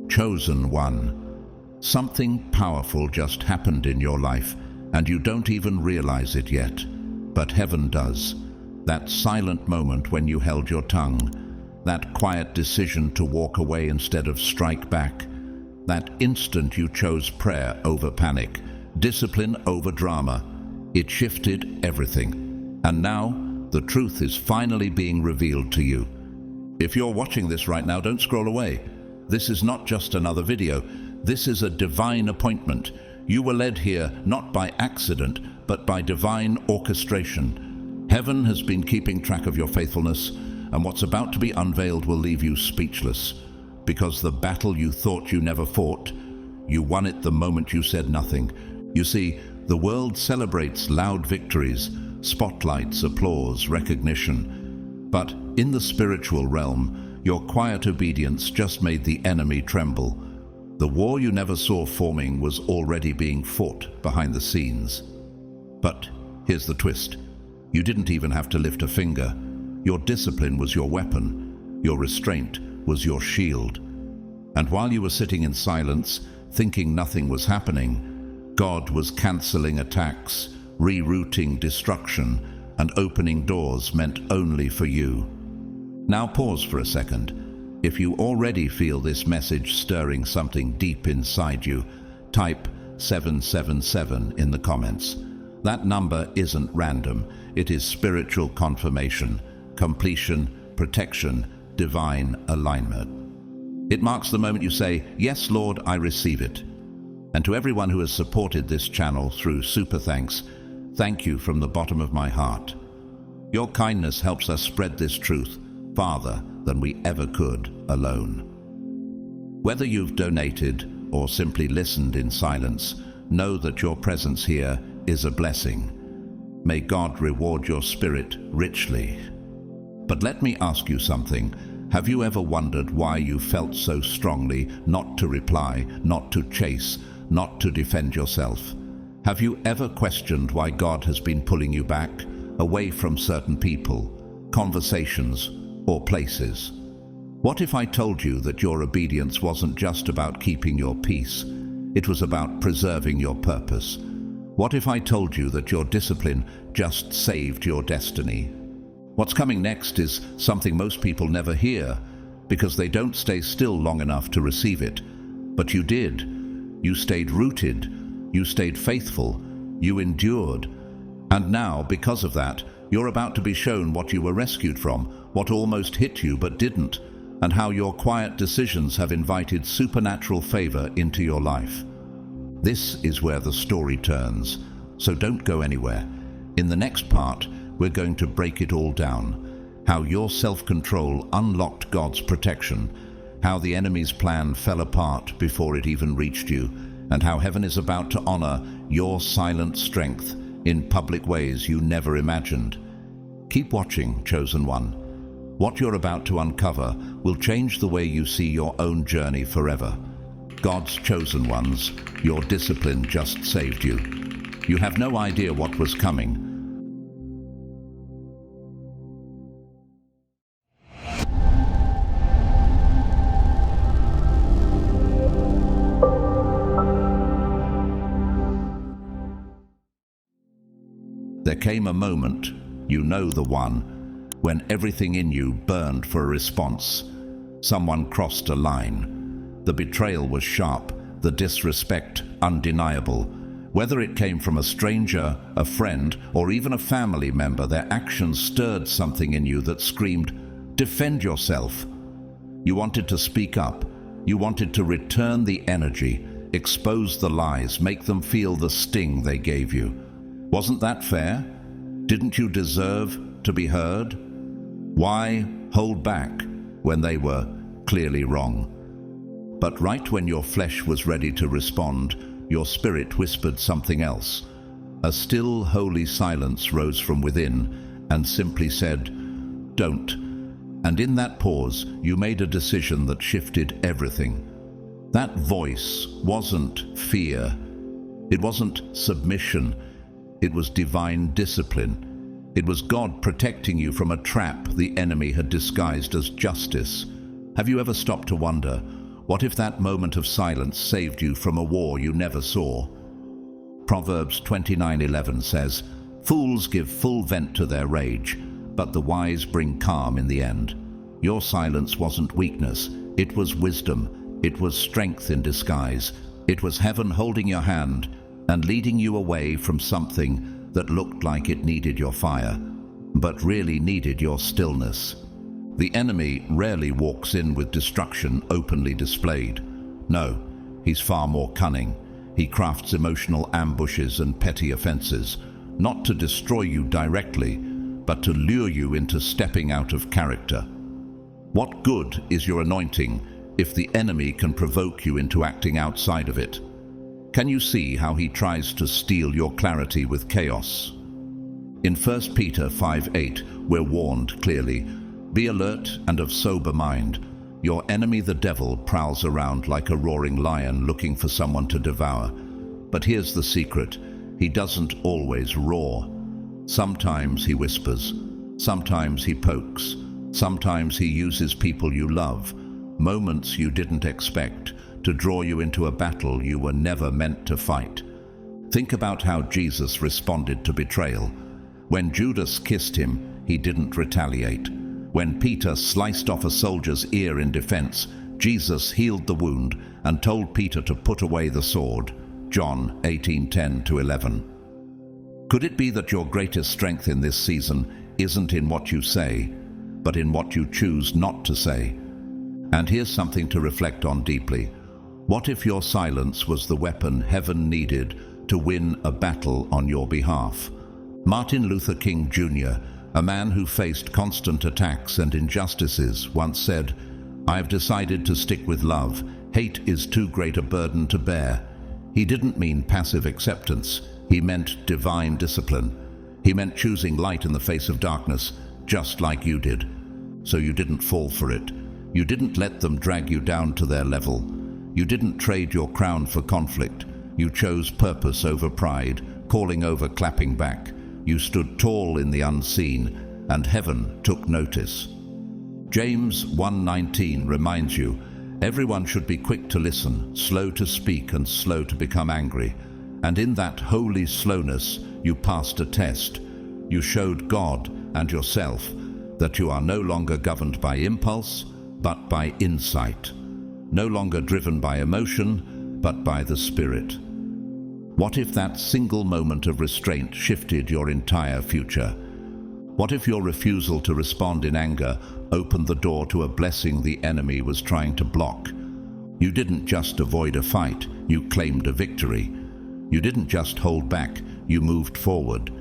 Chosen one. Something powerful just happened in your life, and you don't even realize it yet. But heaven does. That silent moment when you held your tongue, that quiet decision to walk away instead of strike back, that instant you chose prayer over panic, discipline over drama, it shifted everything. And now, the truth is finally being revealed to you. If you're watching this right now, don't scroll away. This is not just another video. This is a divine appointment. You were led here not by accident, but by divine orchestration. Heaven has been keeping track of your faithfulness, and what's about to be unveiled will leave you speechless. Because the battle you thought you never fought, you won it the moment you said nothing. You see, the world celebrates loud victories, spotlights, applause, recognition. But in the spiritual realm, your quiet obedience just made the enemy tremble. The war you never saw forming was already being fought behind the scenes. But here's the twist. You didn't even have to lift a finger. Your discipline was your weapon. Your restraint was your shield. And while you were sitting in silence, thinking nothing was happening, God was canceling attacks, rerouting destruction, and opening doors meant only for you. Now pause for a second. If you already feel this message stirring something deep inside you, type 777 in the comments. That number isn't random. It is spiritual confirmation, completion, protection, divine alignment. It marks the moment you say, "Yes, Lord, I receive it." And to everyone who has supported this channel through super thanks, thank you from the bottom of my heart. Your kindness helps us spread this truth farther than we ever could alone. Whether you've donated or simply listened in silence, know that your presence here is a blessing. May God reward your spirit richly. But let me ask you something. Have you ever wondered why you felt so strongly not to reply, not to chase, not to defend yourself? Have you ever questioned why God has been pulling you back, away from certain people, conversations, or places? What if I told you that your obedience wasn't just about keeping your peace, it was about preserving your purpose? What if I told you that your discipline just saved your destiny? What's coming next is something most people never hear because they don't stay still long enough to receive it. But you did. You stayed rooted. You stayed faithful. You endured. And now, because of that, you're about to be shown what you were rescued from, what almost hit you but didn't, and how your quiet decisions have invited supernatural favor into your life. This is where the story turns, so don't go anywhere. In the next part, we're going to break it all down. How your self-control unlocked God's protection, how the enemy's plan fell apart before it even reached you, and how heaven is about to honor your silent strength in public ways you never imagined. Keep watching, chosen one. What you're about to uncover will change the way you see your own journey forever. God's chosen ones, your discipline just saved you. You have no idea what was coming. There came a moment, you know the one, when everything in you burned for a response. Someone crossed a line. The betrayal was sharp, the disrespect undeniable. Whether it came from a stranger, a friend, or even a family member, their actions stirred something in you that screamed, "Defend yourself." You wanted to speak up. You wanted to return the energy, expose the lies, make them feel the sting they gave you. Wasn't that fair? Didn't you deserve to be heard? Why hold back when they were clearly wrong? But right when your flesh was ready to respond, your spirit whispered something else. A still, holy silence rose from within and simply said, "Don't." And in that pause, you made a decision that shifted everything. That voice wasn't fear. It wasn't submission. It was divine discipline. It was God protecting you from a trap the enemy had disguised as justice. Have you ever stopped to wonder, What if that moment of silence saved you from a war you never saw? Proverbs 29:11 says, "Fools give full vent to their rage, but the wise bring calm in the end." Your silence wasn't weakness, it was wisdom. It was strength in disguise. It was heaven holding your hand and leading you away from something that looked like it needed your fire, but really needed your stillness. The enemy rarely walks in with destruction openly displayed. No, he's far more cunning. He crafts emotional ambushes and petty offenses, not to destroy you directly, but to lure you into stepping out of character. What good is your anointing if the enemy can provoke you into acting outside of it? Can you see how he tries to steal your clarity with chaos? In 1 Peter 5:8, we're warned clearly, "Be alert and of sober mind. Your enemy the devil prowls around like a roaring lion looking for someone to devour." But here's the secret. He doesn't always roar. Sometimes he whispers. Sometimes he pokes. Sometimes he uses people you love, moments you didn't expect, to draw you into a battle you were never meant to fight. Think about how Jesus responded to betrayal. When Judas kissed him, he didn't retaliate. When Peter sliced off a soldier's ear in defense, Jesus healed the wound and told Peter to put away the sword. John 18:10-11. Could it be that your greatest strength in this season isn't in what you say, but in what you choose not to say? And here's something to reflect on deeply. What if your silence was the weapon heaven needed to win a battle on your behalf? Martin Luther King Jr., a man who faced constant attacks and injustices, once said, "I've decided to stick with love. Hate is too great a burden to bear." He didn't mean passive acceptance. He meant divine discipline. He meant choosing light in the face of darkness, just like you did. So you didn't fall for it. You didn't let them drag you down to their level. You didn't trade your crown for conflict. You chose purpose over pride, calling over clapping back. You stood tall in the unseen, and heaven took notice. James 1:19 reminds you, everyone should be quick to listen, slow to speak, and slow to become angry. And in that holy slowness, you passed a test. You showed God and yourself that you are no longer governed by impulse, but by insight. No longer driven by emotion, but by the Spirit. What if that single moment of restraint shifted your entire future? What if your refusal to respond in anger opened the door to a blessing the enemy was trying to block? You didn't just avoid a fight, you claimed a victory. You didn't just hold back, you moved forward.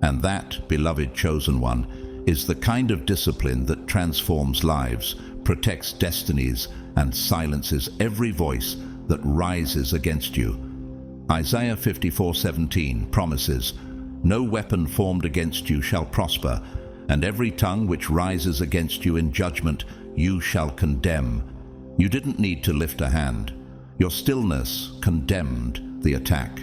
And that, beloved chosen one, is the kind of discipline that transforms lives, protects destinies, and silences every voice that rises against you. Isaiah 54:17 promises, "No weapon formed against you shall prosper, and every tongue which rises against you in judgment you shall condemn." You didn't need to lift a hand. Your stillness condemned the attack.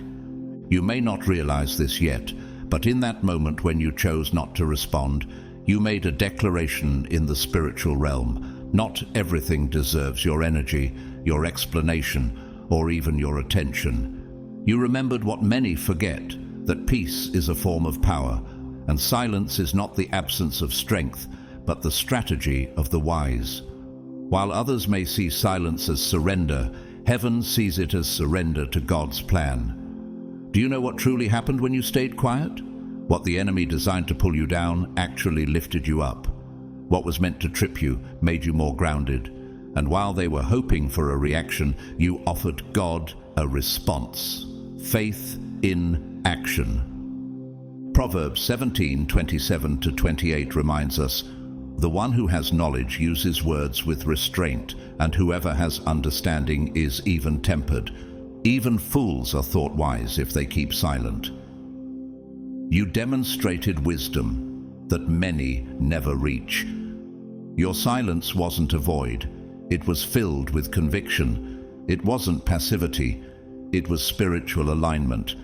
You may not realize this yet, but in that moment when you chose not to respond, you made a declaration in the spiritual realm. Not everything deserves your energy, your explanation, or even your attention. You remembered what many forget, that peace is a form of power, and silence is not the absence of strength, but the strategy of the wise. While others may see silence as surrender, heaven sees it as surrender to God's plan. Do you know what truly happened when you stayed quiet? What the enemy designed to pull you down actually lifted you up. What was meant to trip you made you more grounded. And while they were hoping for a reaction, you offered God a response. Faith in action. Proverbs 17:27-28 reminds us, "The one who has knowledge uses words with restraint, and whoever has understanding is even-tempered. Even fools are thought wise if they keep silent." You demonstrated wisdom that many never reach. Your silence wasn't a void. It was filled with conviction. It wasn't passivity. It was spiritual alignment.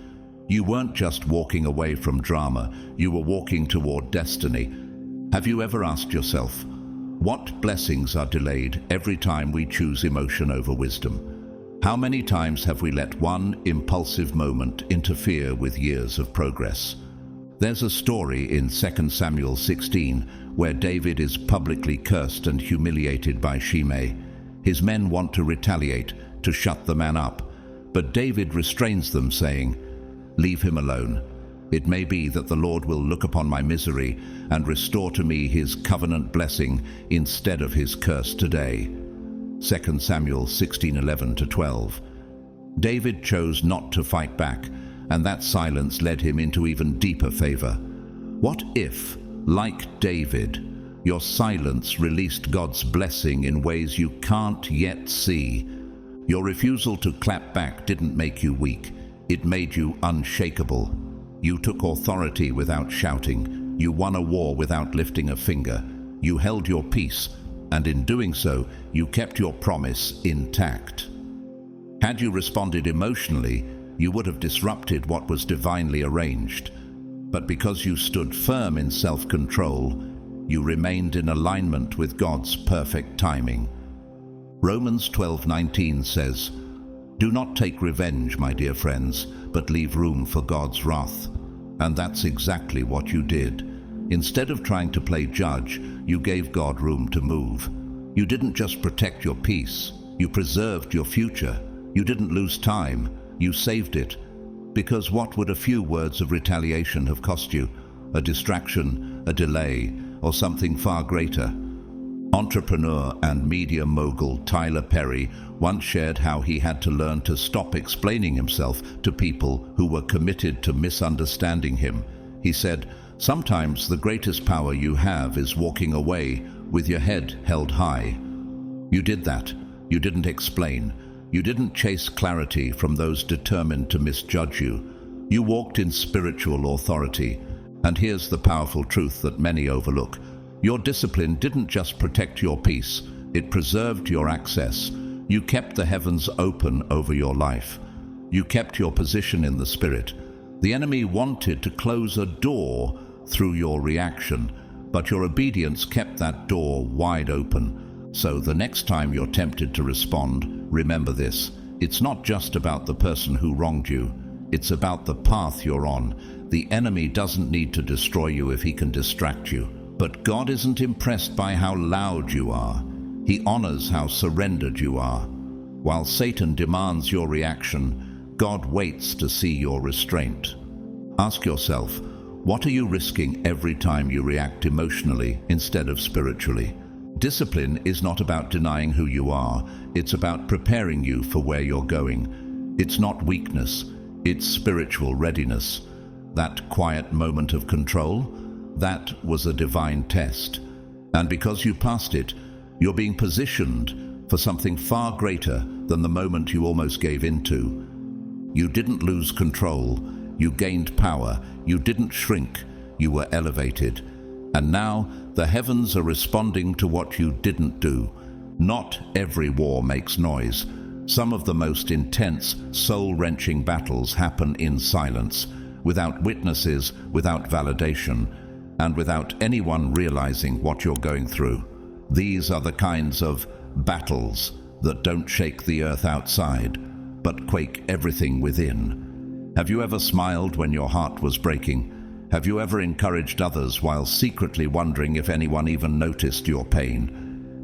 You weren't just walking away from drama. You were walking toward destiny. Have you ever asked yourself, What blessings are delayed every time we choose emotion over wisdom? How many times have we let one impulsive moment interfere with years of progress? There's a story in 2 Samuel 16 where David is publicly cursed and humiliated by Shimei. His men want to retaliate, to shut the man up, but David restrains them, saying, "Leave him alone. It may be that the Lord will look upon my misery and restore to me his covenant blessing instead of his curse today." 2 Samuel 16:11-12. David chose not to fight back, and that silence led him into even deeper favor. What if, like David, your silence released God's blessing in ways you can't yet see? Your refusal to clap back didn't make you weak. It made you unshakable. You took authority without shouting. You won a war without lifting a finger. You held your peace, and in doing so, you kept your promise intact. Had you responded emotionally, you would have disrupted what was divinely arranged. But because you stood firm in self-control, you remained in alignment with God's perfect timing. Romans 12:19 says, "Do not take revenge, my dear friends, but leave room for God's wrath." And that's exactly what you did. Instead of trying to play judge, you gave God room to move. You didn't just protect your peace, you preserved your future. You didn't lose time, you saved it. Because what would a few words of retaliation have cost you? A distraction, a delay, or something far greater? Entrepreneur and media mogul Tyler Perry once shared how he had to learn to stop explaining himself to people who were committed to misunderstanding him. He said, "Sometimes the greatest power you have is walking away with your head held high." You did that. You didn't explain. You didn't chase clarity from those determined to misjudge you. You walked in spiritual authority. And here's the powerful truth that many overlook. Your discipline didn't just protect your peace, it preserved your access. You kept the heavens open over your life. You kept your position in the Spirit. The enemy wanted to close a door through your reaction, but your obedience kept that door wide open. So the next time you're tempted to respond, remember this. It's not just about the person who wronged you. It's about the path you're on. The enemy doesn't need to destroy you if he can distract you. But God isn't impressed by how loud you are. He honors how surrendered you are. While Satan demands your reaction, God waits to see your restraint. Ask yourself, what are you risking every time you react emotionally instead of spiritually? Discipline is not about denying who you are. It's about preparing you for where you're going. It's not weakness, it's spiritual readiness. That quiet moment of control, that was a divine test. And because you passed it, you're being positioned for something far greater than the moment you almost gave into. You didn't lose control, you gained power, you didn't shrink, you were elevated. And now the heavens are responding to what you didn't do. Not every war makes noise. Some of the most intense, soul-wrenching battles happen in silence, without witnesses, without validation, and without anyone realizing what you're going through. These are the kinds of battles that don't shake the earth outside, but quake everything within. Have you ever smiled when your heart was breaking? Have you ever encouraged others while secretly wondering if anyone even noticed your pain?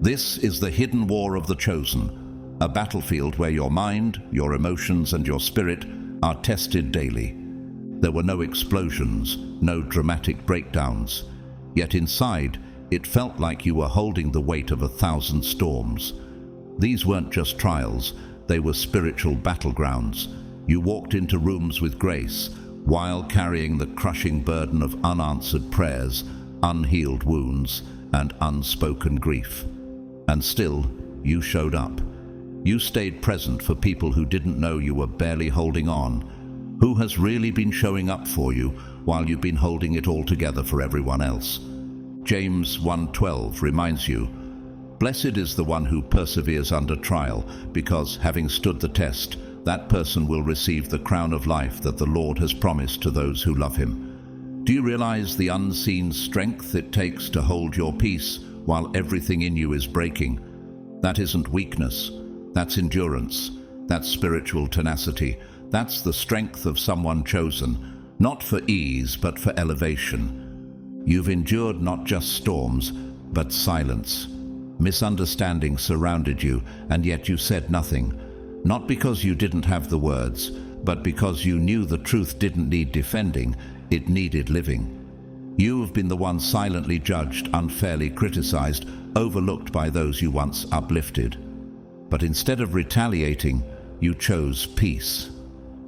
This is the hidden war of the chosen, a battlefield where your mind, your emotions, and your spirit are tested daily. There were no explosions, no dramatic breakdowns. Yet inside, it felt like you were holding the weight of 1,000 storms. These weren't just trials, they were spiritual battlegrounds. You walked into rooms with grace, while carrying the crushing burden of unanswered prayers, unhealed wounds, and unspoken grief. And still, you showed up. You stayed present for people who didn't know you were barely holding on. Who has really been showing up for you while you've been holding it all together for everyone else? James 1:12 reminds you, "Blessed is the one who perseveres under trial, because having stood the test, that person will receive the crown of life that the Lord has promised to those who love him." Do you realize the unseen strength it takes to hold your peace while everything in you is breaking. That isn't weakness. That's endurance. That's spiritual tenacity. That's the strength of someone chosen, not for ease, but for elevation. You've endured not just storms, but silence. Misunderstanding surrounded you, and yet you said nothing. Not because you didn't have the words, but because you knew the truth didn't need defending, it needed living. You have been the one silently judged, unfairly criticized, overlooked by those you once uplifted. But instead of retaliating, you chose peace.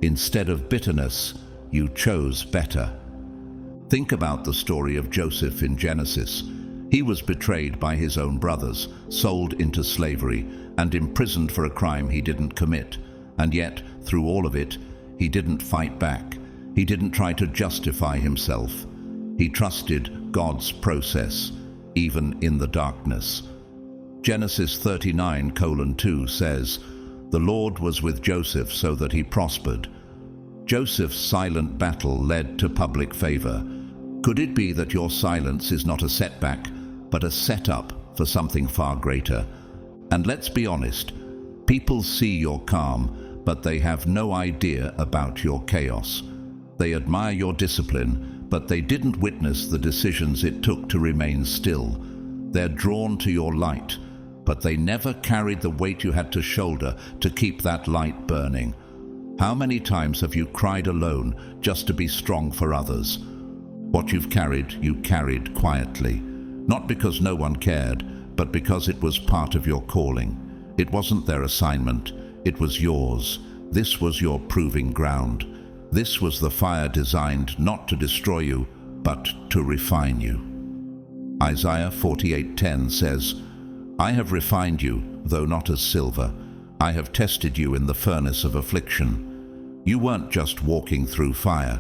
Instead of bitterness, you chose better. Think about the story of Joseph in Genesis. He was betrayed by his own brothers, sold into slavery, and imprisoned for a crime he didn't commit. And yet, through all of it, he didn't fight back. He didn't try to justify himself. He trusted God's process, even in the darkness. Genesis 39:2 says, "The Lord was with Joseph so that he prospered." Joseph's silent battle led to public favor. Could it be that your silence is not a setback, but a setup for something far greater? And let's be honest, people see your calm, but they have no idea about your chaos. They admire your discipline, but they didn't witness the decisions it took to remain still. They're drawn to your light, but they never carried the weight you had to shoulder to keep that light burning. How many times have you cried alone just to be strong for others? What you carried quietly. Not because no one cared, but because it was part of your calling. It wasn't their assignment, it was yours. This was your proving ground. This was the fire designed not to destroy you, but to refine you. Isaiah 48:10 says, "I have refined you, though not as silver. I have tested you in the furnace of affliction." You weren't just walking through fire.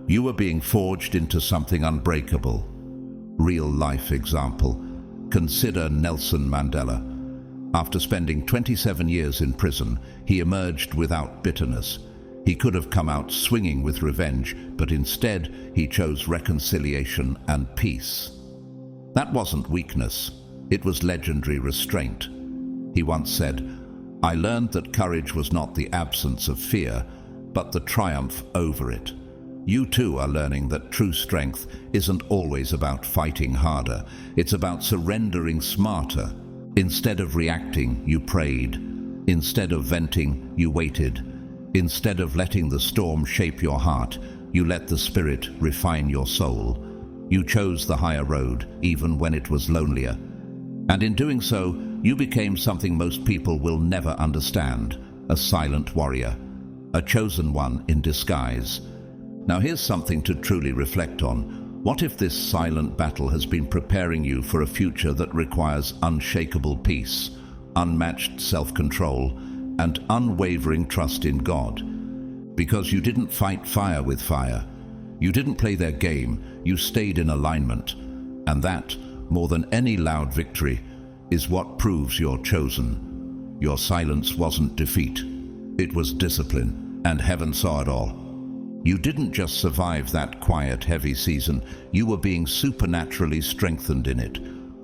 You were being forged into something unbreakable. Real life example. Consider Nelson Mandela. After spending 27 years in prison, he emerged without bitterness. He could have come out swinging with revenge, but instead he chose reconciliation and peace. That wasn't weakness. It was legendary restraint. He once said, "I learned that courage was not the absence of fear, but the triumph over it." You too are learning that true strength isn't always about fighting harder. It's about surrendering smarter. Instead of reacting, you prayed. Instead of venting, you waited. Instead of letting the storm shape your heart, you let the Spirit refine your soul. You chose the higher road, even when it was lonelier. And in doing so, you became something most people will never understand: a silent warrior, a chosen one in disguise. Now here's something to truly reflect on. What if this silent battle has been preparing you for a future that requires unshakable peace, unmatched self-control, and unwavering trust in God? Because you didn't fight fire with fire. You didn't play their game. You stayed in alignment. And that, more than any loud victory, is what proves you're chosen. Your silence wasn't defeat. It was discipline, and heaven saw it all. You didn't just survive that quiet, heavy season. You were being supernaturally strengthened in it.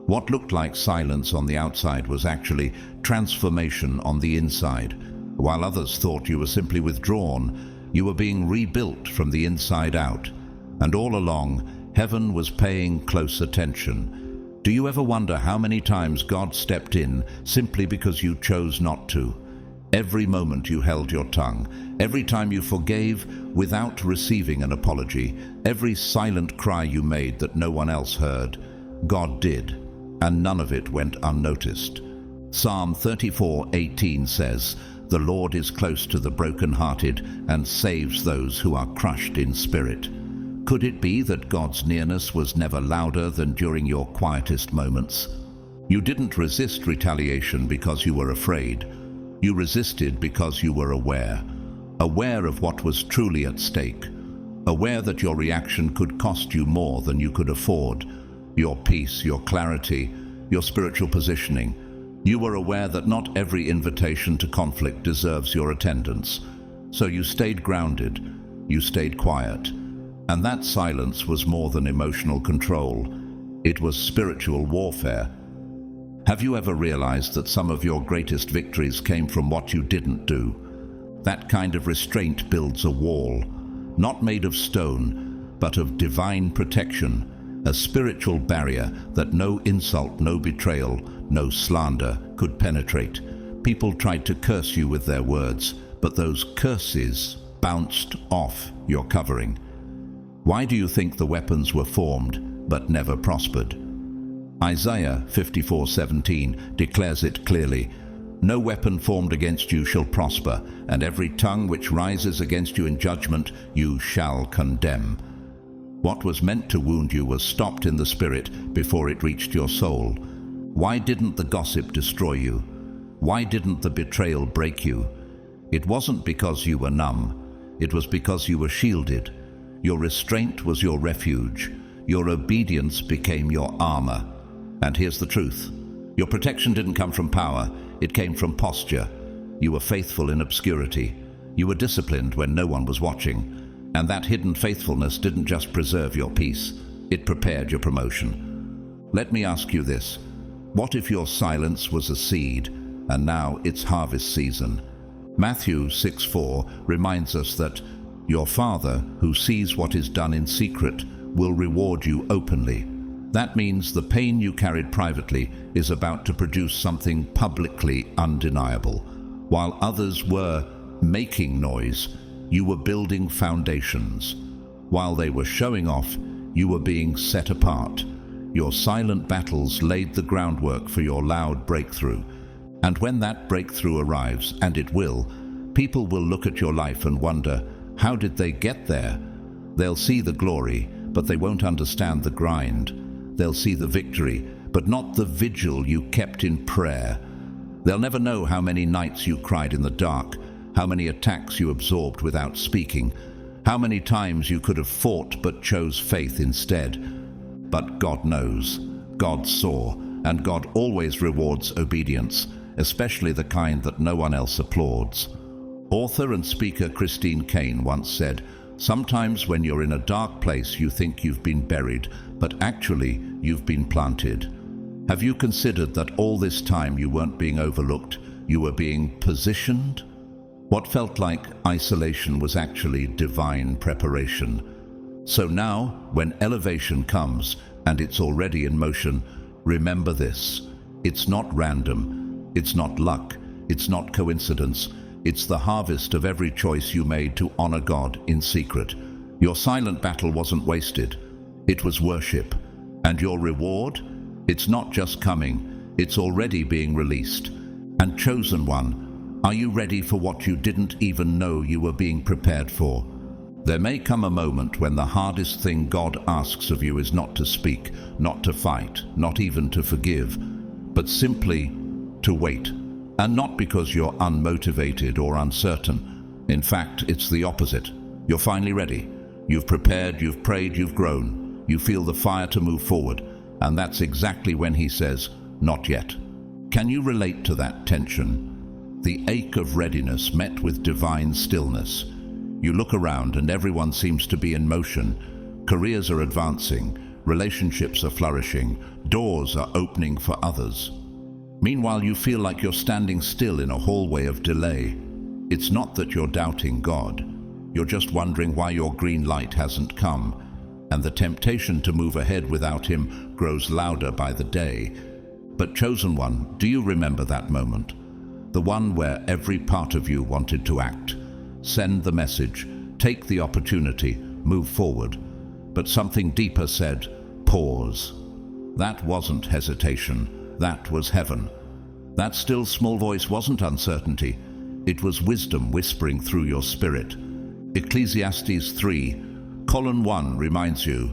What looked like silence on the outside was actually transformation on the inside. While others thought you were simply withdrawn, you were being rebuilt from the inside out. And all along, heaven was paying close attention. Do you ever wonder how many times God stepped in simply because you chose not to? Every moment you held your tongue, every time you forgave without receiving an apology, every silent cry you made that no one else heard, God did, and none of it went unnoticed. Psalm 34:18 says, "The Lord is close to the brokenhearted and saves those who are crushed in spirit." Could it be that God's nearness was never louder than during your quietest moments? You didn't resist retaliation because you were afraid. You resisted because you were aware of what was truly at stake, aware that your reaction could cost you more than you could afford, your peace, your clarity, your spiritual positioning. You were aware that not every invitation to conflict deserves your attendance. So you stayed grounded, you stayed quiet, and that silence was more than emotional control. It was spiritual warfare. Have you ever realized that some of your greatest victories came from what you didn't do? That kind of restraint builds a wall, not made of stone, but of divine protection, a spiritual barrier that no insult, no betrayal, no slander could penetrate. People tried to curse you with their words, but those curses bounced off your covering. Why do you think the weapons were formed, but never prospered? Isaiah 54:17 declares it clearly, "No weapon formed against you shall prosper, and every tongue which rises against you in judgment you shall condemn." What was meant to wound you was stopped in the spirit before it reached your soul. Why didn't the gossip destroy you? Why didn't the betrayal break you? It wasn't because you were numb. It was because you were shielded. Your restraint was your refuge. Your obedience became your armor. And here's the truth. Your protection didn't come from power. It came from posture. You were faithful in obscurity. You were disciplined when no one was watching. And that hidden faithfulness didn't just preserve your peace. It prepared your promotion. Let me ask you this. What if your silence was a seed, and now it's harvest season? Matthew 6:4 reminds us that your Father, who sees what is done in secret, will reward you openly. That means the pain you carried privately is about to produce something publicly undeniable. While others were making noise, you were building foundations. While they were showing off, you were being set apart. Your silent battles laid the groundwork for your loud breakthrough. And when that breakthrough arrives, and it will, people will look at your life and wonder, how did they get there? They'll see the glory, but they won't understand the grind. They'll see the victory, but not the vigil you kept in prayer. They'll never know how many nights you cried in the dark, how many attacks you absorbed without speaking, how many times you could have fought but chose faith instead. But God knows, God saw, and God always rewards obedience, especially the kind that no one else applauds. Author and speaker Christine Caine once said, "Sometimes when you're in a dark place you think you've been buried, but actually you've been planted." Have you considered that all this time you weren't being overlooked, you were being positioned? What felt like isolation was actually divine preparation. So now, when elevation comes, and it's already in motion, remember this. It's not random, it's not luck, it's not coincidence. It's the harvest of every choice you made to honor God in secret. Your silent battle wasn't wasted. It was worship. And your reward? It's not just coming, it's already being released. And chosen one, are you ready for what you didn't even know you were being prepared for? There may come a moment when the hardest thing God asks of you is not to speak, not to fight, not even to forgive, but simply to wait. And not because you're unmotivated or uncertain. In fact, it's the opposite. You're finally ready. You've prepared, you've prayed, you've grown. You feel the fire to move forward. And that's exactly when he says, "Not yet." Can you relate to that tension? The ache of readiness met with divine stillness. You look around and everyone seems to be in motion. Careers are advancing, relationships are flourishing, doors are opening for others. Meanwhile, you feel like you're standing still in a hallway of delay. It's not that you're doubting God. You're just wondering why your green light hasn't come. And the temptation to move ahead without him grows louder by the day. But chosen one, do you remember that moment? The one where every part of you wanted to act. Send the message, take the opportunity, move forward. But something deeper said, pause. That wasn't hesitation. That was heaven. That still small voice wasn't uncertainty. It was wisdom whispering through your spirit. Ecclesiastes 3:1 reminds you,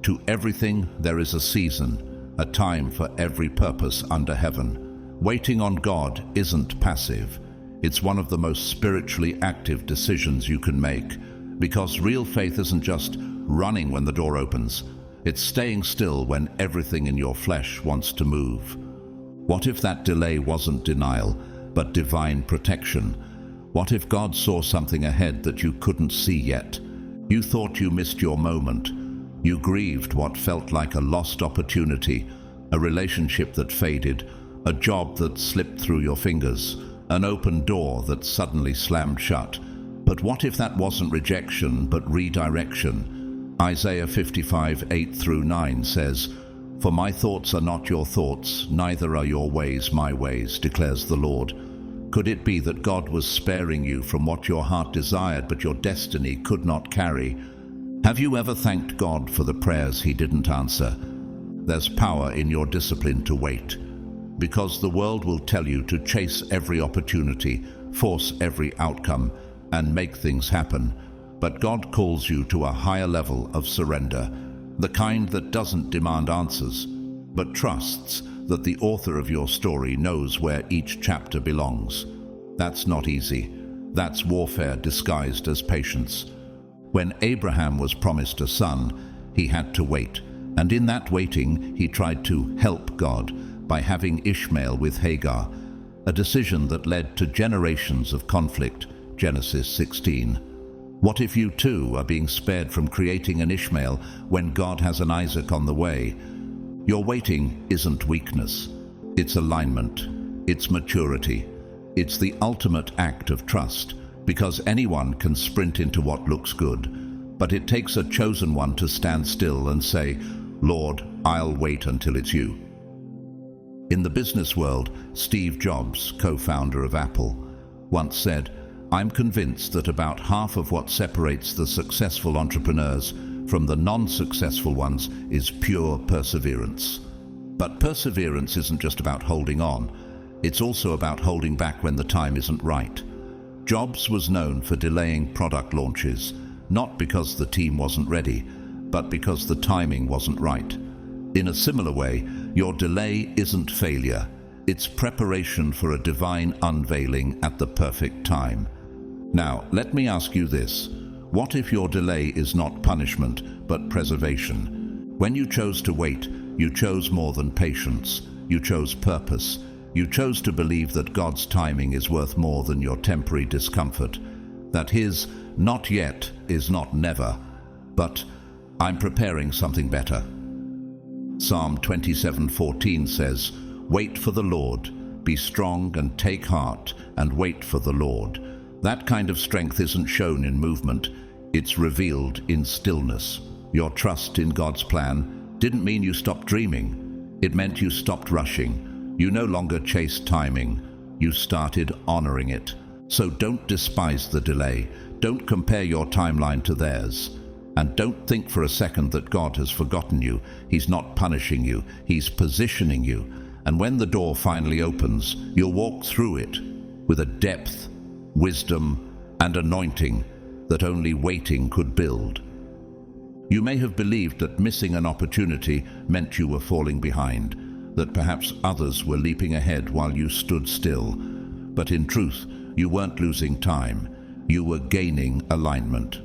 to everything there is a season, a time for every purpose under heaven. Waiting on God isn't passive. It's one of the most spiritually active decisions you can make, because real faith isn't just running when the door opens. It's staying still when everything in your flesh wants to move. What if that delay wasn't denial, but divine protection? What if God saw something ahead that you couldn't see yet? You thought you missed your moment. You grieved what felt like a lost opportunity, a relationship that faded, a job that slipped through your fingers, an open door that suddenly slammed shut. But what if that wasn't rejection, but redirection? Isaiah 55:8-9 says, "For my thoughts are not your thoughts, neither are your ways my ways, declares the Lord." Could it be that God was sparing you from what your heart desired, but your destiny could not carry? Have you ever thanked God for the prayers He didn't answer? There's power in your discipline to wait, because the world will tell you to chase every opportunity, force every outcome, and make things happen. But God calls you to a higher level of surrender, the kind that doesn't demand answers, but trusts that the author of your story knows where each chapter belongs. That's not easy. That's warfare disguised as patience. When Abraham was promised a son, he had to wait, and in that waiting he tried to help God by having Ishmael with Hagar, a decision that led to generations of conflict, Genesis 16. What if you too are being spared from creating an Ishmael when God has an Isaac on the way? Your waiting isn't weakness. It's alignment. It's maturity. It's the ultimate act of trust, because anyone can sprint into what looks good. But it takes a chosen one to stand still and say, "Lord, I'll wait until it's you." In the business world, Steve Jobs, co-founder of Apple, once said, "I'm convinced that about half of what separates the successful entrepreneurs from the non-successful ones is pure perseverance." But perseverance isn't just about holding on. It's also about holding back when the time isn't right. Jobs was known for delaying product launches, not because the team wasn't ready, but because the timing wasn't right. In a similar way, your delay isn't failure. It's preparation for a divine unveiling at the perfect time. Now, let me ask you this. What if your delay is not punishment, but preservation? When you chose to wait, you chose more than patience. You chose purpose. You chose to believe that God's timing is worth more than your temporary discomfort. That His "not yet" is not never, but "I'm preparing something better." Psalm 27:14 says, "Wait for the Lord, be strong and take heart, and wait for the Lord." That kind of strength isn't shown in movement, it's revealed in stillness. Your trust in God's plan didn't mean you stopped dreaming. It meant you stopped rushing. You no longer chased timing. You started honoring it. So don't despise the delay. Don't compare your timeline to theirs. And don't think for a second that God has forgotten you. He's not punishing you. He's positioning you. And when the door finally opens, you'll walk through it with a depth, wisdom, and anointing that only waiting could build. You may have believed that missing an opportunity meant you were falling behind, that perhaps others were leaping ahead while you stood still. But in truth, you weren't losing time. You were gaining alignment.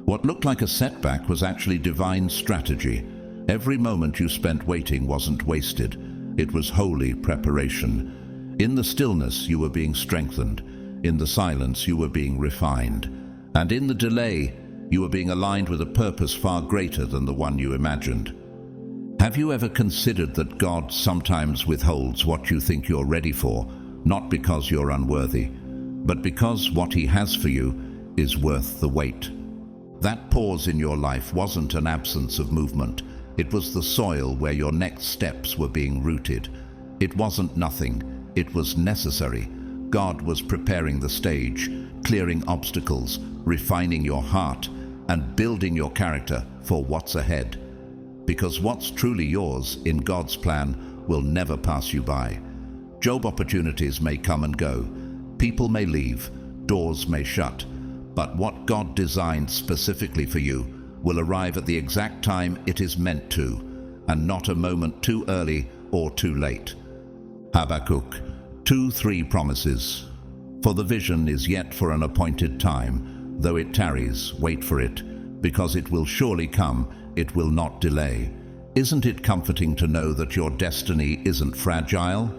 What looked like a setback was actually divine strategy. Every moment you spent waiting wasn't wasted. It was holy preparation. In the stillness, you were being strengthened. In the silence, you were being refined. And in the delay, you were being aligned with a purpose far greater than the one you imagined. Have you ever considered that God sometimes withholds what you think you're ready for, not because you're unworthy, but because what He has for you is worth the wait? That pause in your life wasn't an absence of movement. It was the soil where your next steps were being rooted. It wasn't nothing. It was necessary. God was preparing the stage, clearing obstacles, refining your heart, and building your character for what's ahead. Because what's truly yours in God's plan will never pass you by. Job opportunities may come and go. People may leave. Doors may shut. But what God designed specifically for you will arrive at the exact time it is meant to, and not a moment too early or too late. Habakkuk 2:3 promises, "For the vision is yet for an appointed time. Though it tarries, wait for it, because it will surely come, it will not delay." Isn't it comforting to know that your destiny isn't fragile?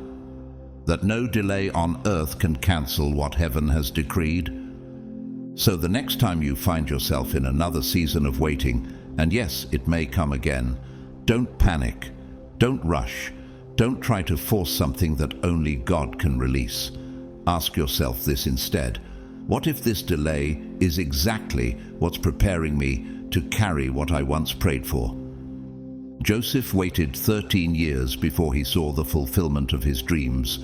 That no delay on earth can cancel what heaven has decreed? So the next time you find yourself in another season of waiting, and yes, it may come again, don't panic, don't rush, Don't try to force something that only God can release. Ask yourself this instead: what if this delay is exactly what's preparing me to carry what I once prayed for? Joseph waited 13 years before he saw the fulfillment of his dreams.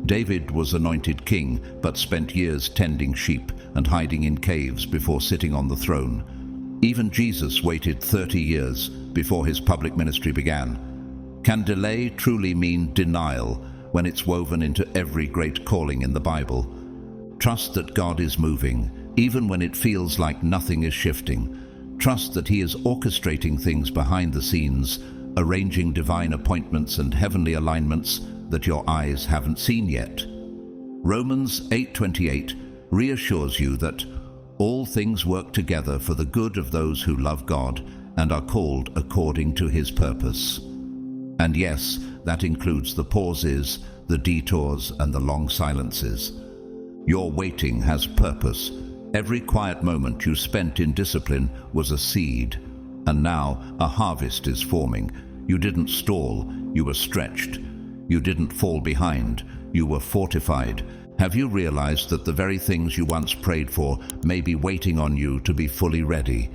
David was anointed king, but spent years tending sheep and hiding in caves before sitting on the throne. Even Jesus waited 30 years before his public ministry began. Can delay truly mean denial when it's woven into every great calling in the Bible? Trust that God is moving, even when it feels like nothing is shifting. Trust that He is orchestrating things behind the scenes, arranging divine appointments and heavenly alignments that your eyes haven't seen yet. Romans 8:28 reassures you that all things work together for the good of those who love God and are called according to His purpose. And yes, that includes the pauses, the detours, and the long silences. Your waiting has purpose. Every quiet moment you spent in discipline was a seed, and now a harvest is forming. You didn't stall, you were stretched. You didn't fall behind, you were fortified. Have you realized that the very things you once prayed for may be waiting on you to be fully ready?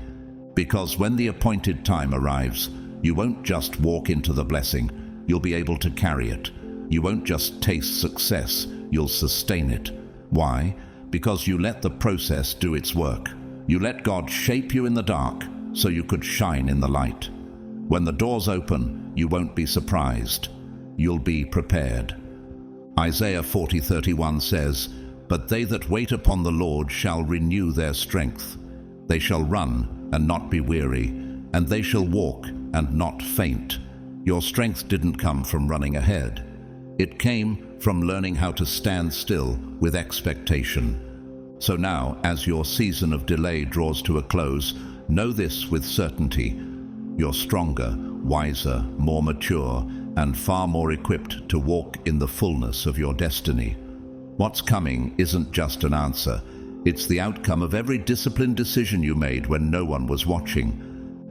Because when the appointed time arrives, you won't just walk into the blessing, you'll be able to carry it. You won't just taste success, you'll sustain it. Why? Because you let the process do its work. You let God shape you in the dark so you could shine in the light. When the doors open, you won't be surprised. You'll be prepared. Isaiah 40:31 says, "But they that wait upon the Lord shall renew their strength. They shall run and not be weary, and they shall walk and not faint." Your strength didn't come from running ahead. It came from learning how to stand still with expectation. So now, as your season of delay draws to a close, know this with certainty: you're stronger, wiser, more mature, and far more equipped to walk in the fullness of your destiny. What's coming isn't just an answer. It's the outcome of every disciplined decision you made when no one was watching.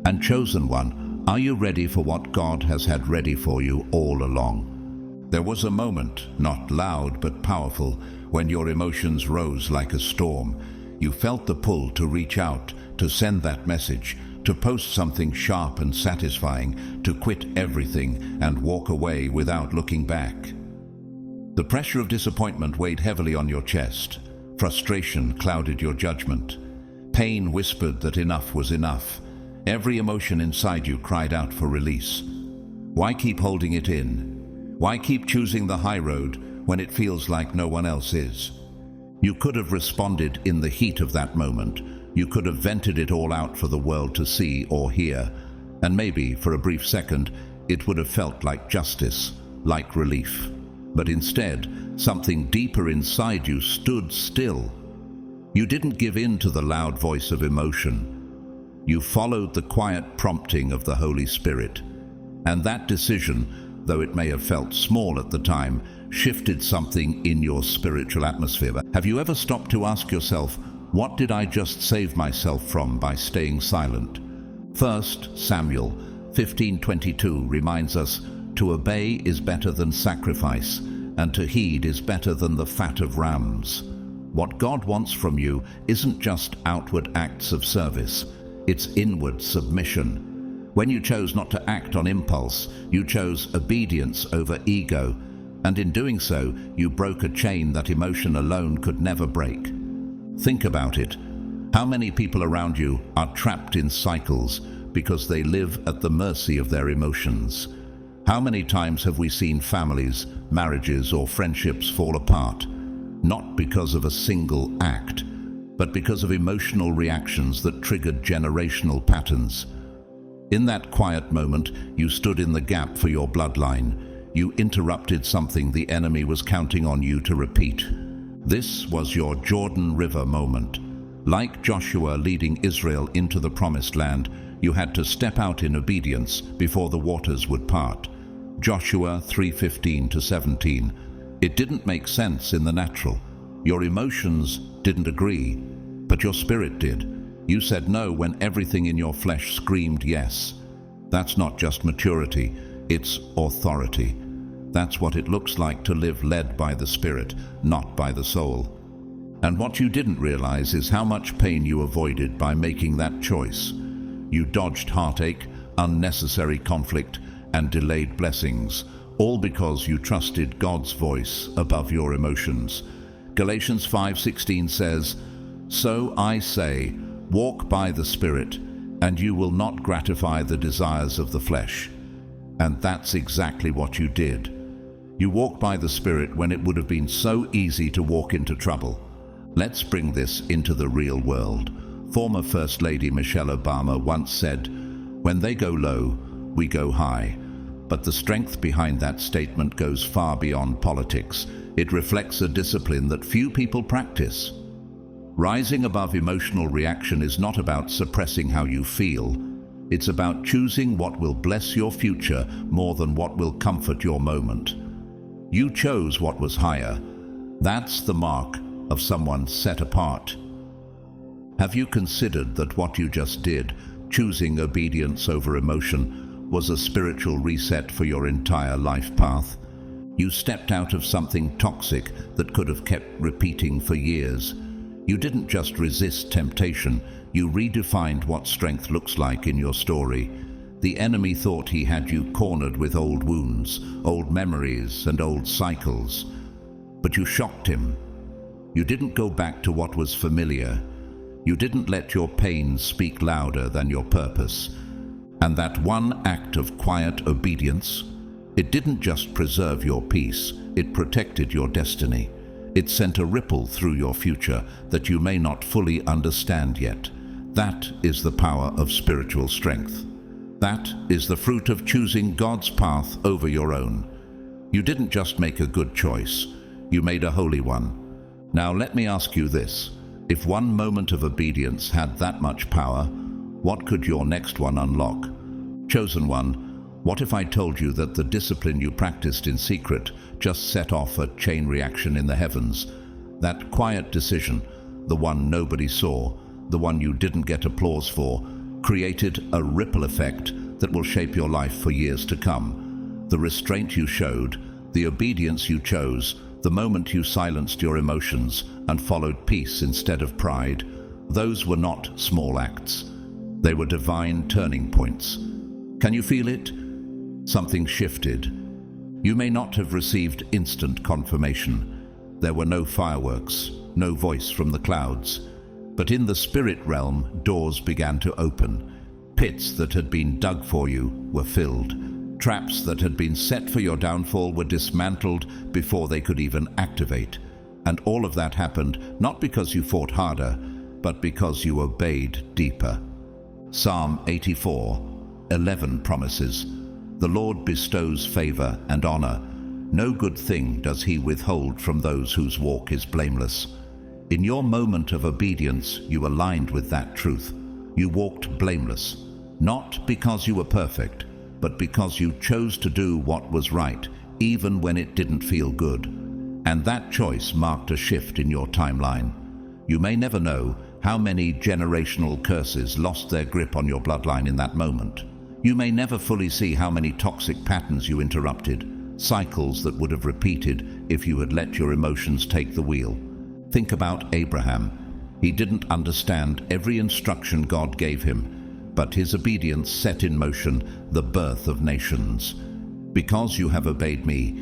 And chosen one, are you ready for what God has had ready for you all along? There was a moment, not loud but powerful, when your emotions rose like a storm. You felt the pull to reach out, to send that message, to post something sharp and satisfying, to quit everything and walk away without looking back. The pressure of disappointment weighed heavily on your chest. Frustration clouded your judgment. Pain whispered that enough was enough. Every emotion inside you cried out for release. Why keep holding it in? Why keep choosing the high road when it feels like no one else is? You could have responded in the heat of that moment. You could have vented it all out for the world to see or hear, and maybe, for a brief second, it would have felt like justice, like relief. But instead, something deeper inside you stood still. You didn't give in to the loud voice of emotion. You followed the quiet prompting of the Holy Spirit. And that decision, though it may have felt small at the time, shifted something in your spiritual atmosphere. Have you ever stopped to ask yourself, what did I just save myself from by staying silent? 1 Samuel 15:22 reminds us, "To obey is better than sacrifice, and to heed is better than the fat of rams." What God wants from you isn't just outward acts of service, it's inward submission. When you chose not to act on impulse, you chose obedience over ego, and in doing so, you broke a chain that emotion alone could never break. Think about it. How many people around you are trapped in cycles because they live at the mercy of their emotions? How many times have we seen families, marriages, or friendships fall apart? Not because of a single act, but because of emotional reactions that triggered generational patterns. In that quiet moment, you stood in the gap for your bloodline. You interrupted something the enemy was counting on you to repeat. This was your Jordan River moment. Like Joshua leading Israel into the promised land, you had to step out in obedience before the waters would part. Joshua 3:15-17. It didn't make sense in the natural. Your emotions didn't agree, but your spirit did. You said no when everything in your flesh screamed yes. That's not just maturity, it's authority. That's what it looks like to live led by the Spirit, not by the soul. And what you didn't realize is how much pain you avoided by making that choice. You dodged heartache, unnecessary conflict, and delayed blessings, all because you trusted God's voice above your emotions. Galatians 5:16 says, "So I say, walk by the Spirit, and you will not gratify the desires of the flesh." And that's exactly what you did. You walked by the Spirit when it would have been so easy to walk into trouble. Let's bring this into the real world. Former First Lady Michelle Obama once said, "When they go low, we go high." But the strength behind that statement goes far beyond politics. It reflects a discipline that few people practice. Rising above emotional reaction is not about suppressing how you feel. It's about choosing what will bless your future more than what will comfort your moment. You chose what was higher. That's the mark of someone set apart. Have you considered that what you just did, choosing obedience over emotion, was a spiritual reset for your entire life path? You stepped out of something toxic that could have kept repeating for years. You didn't just resist temptation, you redefined what strength looks like in your story. The enemy thought he had you cornered with old wounds, old memories, and old cycles. But you shocked him. You didn't go back to what was familiar. You didn't let your pain speak louder than your purpose. And that one act of quiet obedience, it didn't just preserve your peace, it protected your destiny. It sent a ripple through your future that you may not fully understand yet. That is the power of spiritual strength. That is the fruit of choosing God's path over your own. You didn't just make a good choice, you made a holy one. Now let me ask you this. If one moment of obedience had that much power, what could your next one unlock? Chosen one, what if I told you that the discipline you practiced in secret just set off a chain reaction in the heavens? That quiet decision, the one nobody saw, the one you didn't get applause for, created a ripple effect that will shape your life for years to come. The restraint you showed, the obedience you chose, the moment you silenced your emotions and followed peace instead of pride, those were not small acts. They were divine turning points. Can you feel it? Something shifted. You may not have received instant confirmation. There were no fireworks, no voice from the clouds. But in the spirit realm, doors began to open. Pits that had been dug for you were filled. Traps that had been set for your downfall were dismantled before they could even activate. And all of that happened not because you fought harder, but because you obeyed deeper. Psalm 84:11 promises, "The Lord bestows favor and honor. No good thing does he withhold from those whose walk is blameless." In your moment of obedience, you aligned with that truth. You walked blameless, not because you were perfect, but because you chose to do what was right, even when it didn't feel good. And that choice marked a shift in your timeline. You may never know how many generational curses lost their grip on your bloodline in that moment. You may never fully see how many toxic patterns you interrupted, cycles that would have repeated if you had let your emotions take the wheel. Think about Abraham. He didn't understand every instruction God gave him, but his obedience set in motion the birth of nations. "Because you have obeyed me,"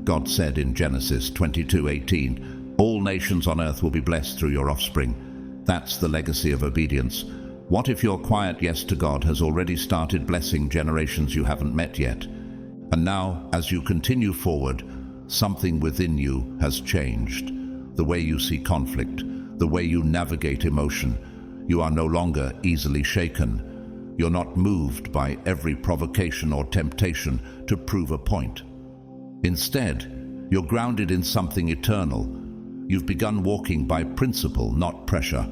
God said in Genesis 22:18, "all nations on earth will be blessed through your offspring." That's the legacy of obedience. What if your quiet yes to God has already started blessing generations you haven't met yet? And now, as you continue forward, something within you has changed. The way you see conflict, the way you navigate emotion. You are no longer easily shaken. You're not moved by every provocation or temptation to prove a point. Instead, you're grounded in something eternal. You've begun walking by principle, not pressure,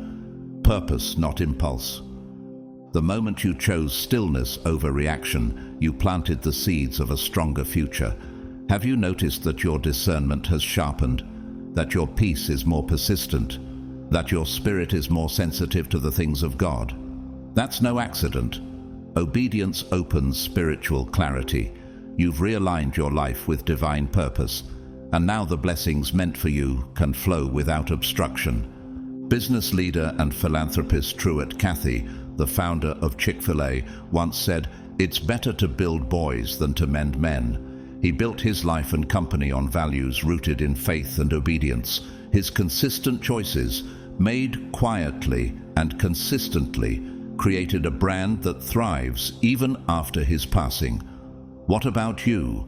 purpose, not impulse. The moment you chose stillness over reaction, you planted the seeds of a stronger future. Have you noticed that your discernment has sharpened, that your peace is more persistent, that your spirit is more sensitive to the things of God? That's no accident. Obedience opens spiritual clarity. You've realigned your life with divine purpose, and now the blessings meant for you can flow without obstruction. Business leader and philanthropist Truett Cathy, the founder of Chick-fil-A, once said, "It's better to build boys than to mend men." He built his life and company on values rooted in faith and obedience. His consistent choices, made quietly and consistently, created a brand that thrives even after his passing. What about you?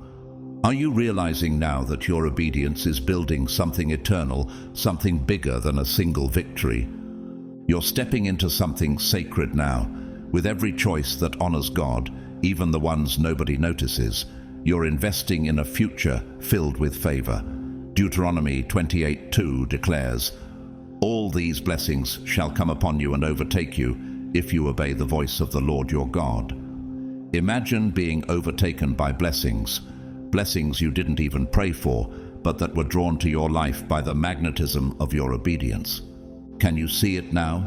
Are you realizing now that your obedience is building something eternal, something bigger than a single victory? You're stepping into something sacred now. With every choice that honors God, even the ones nobody notices, you're investing in a future filled with favor. Deuteronomy 28:2 declares, "All these blessings shall come upon you and overtake you if you obey the voice of the Lord your God." Imagine being overtaken by blessings you didn't even pray for, but that were drawn to your life by the magnetism of your obedience. Can you see it now?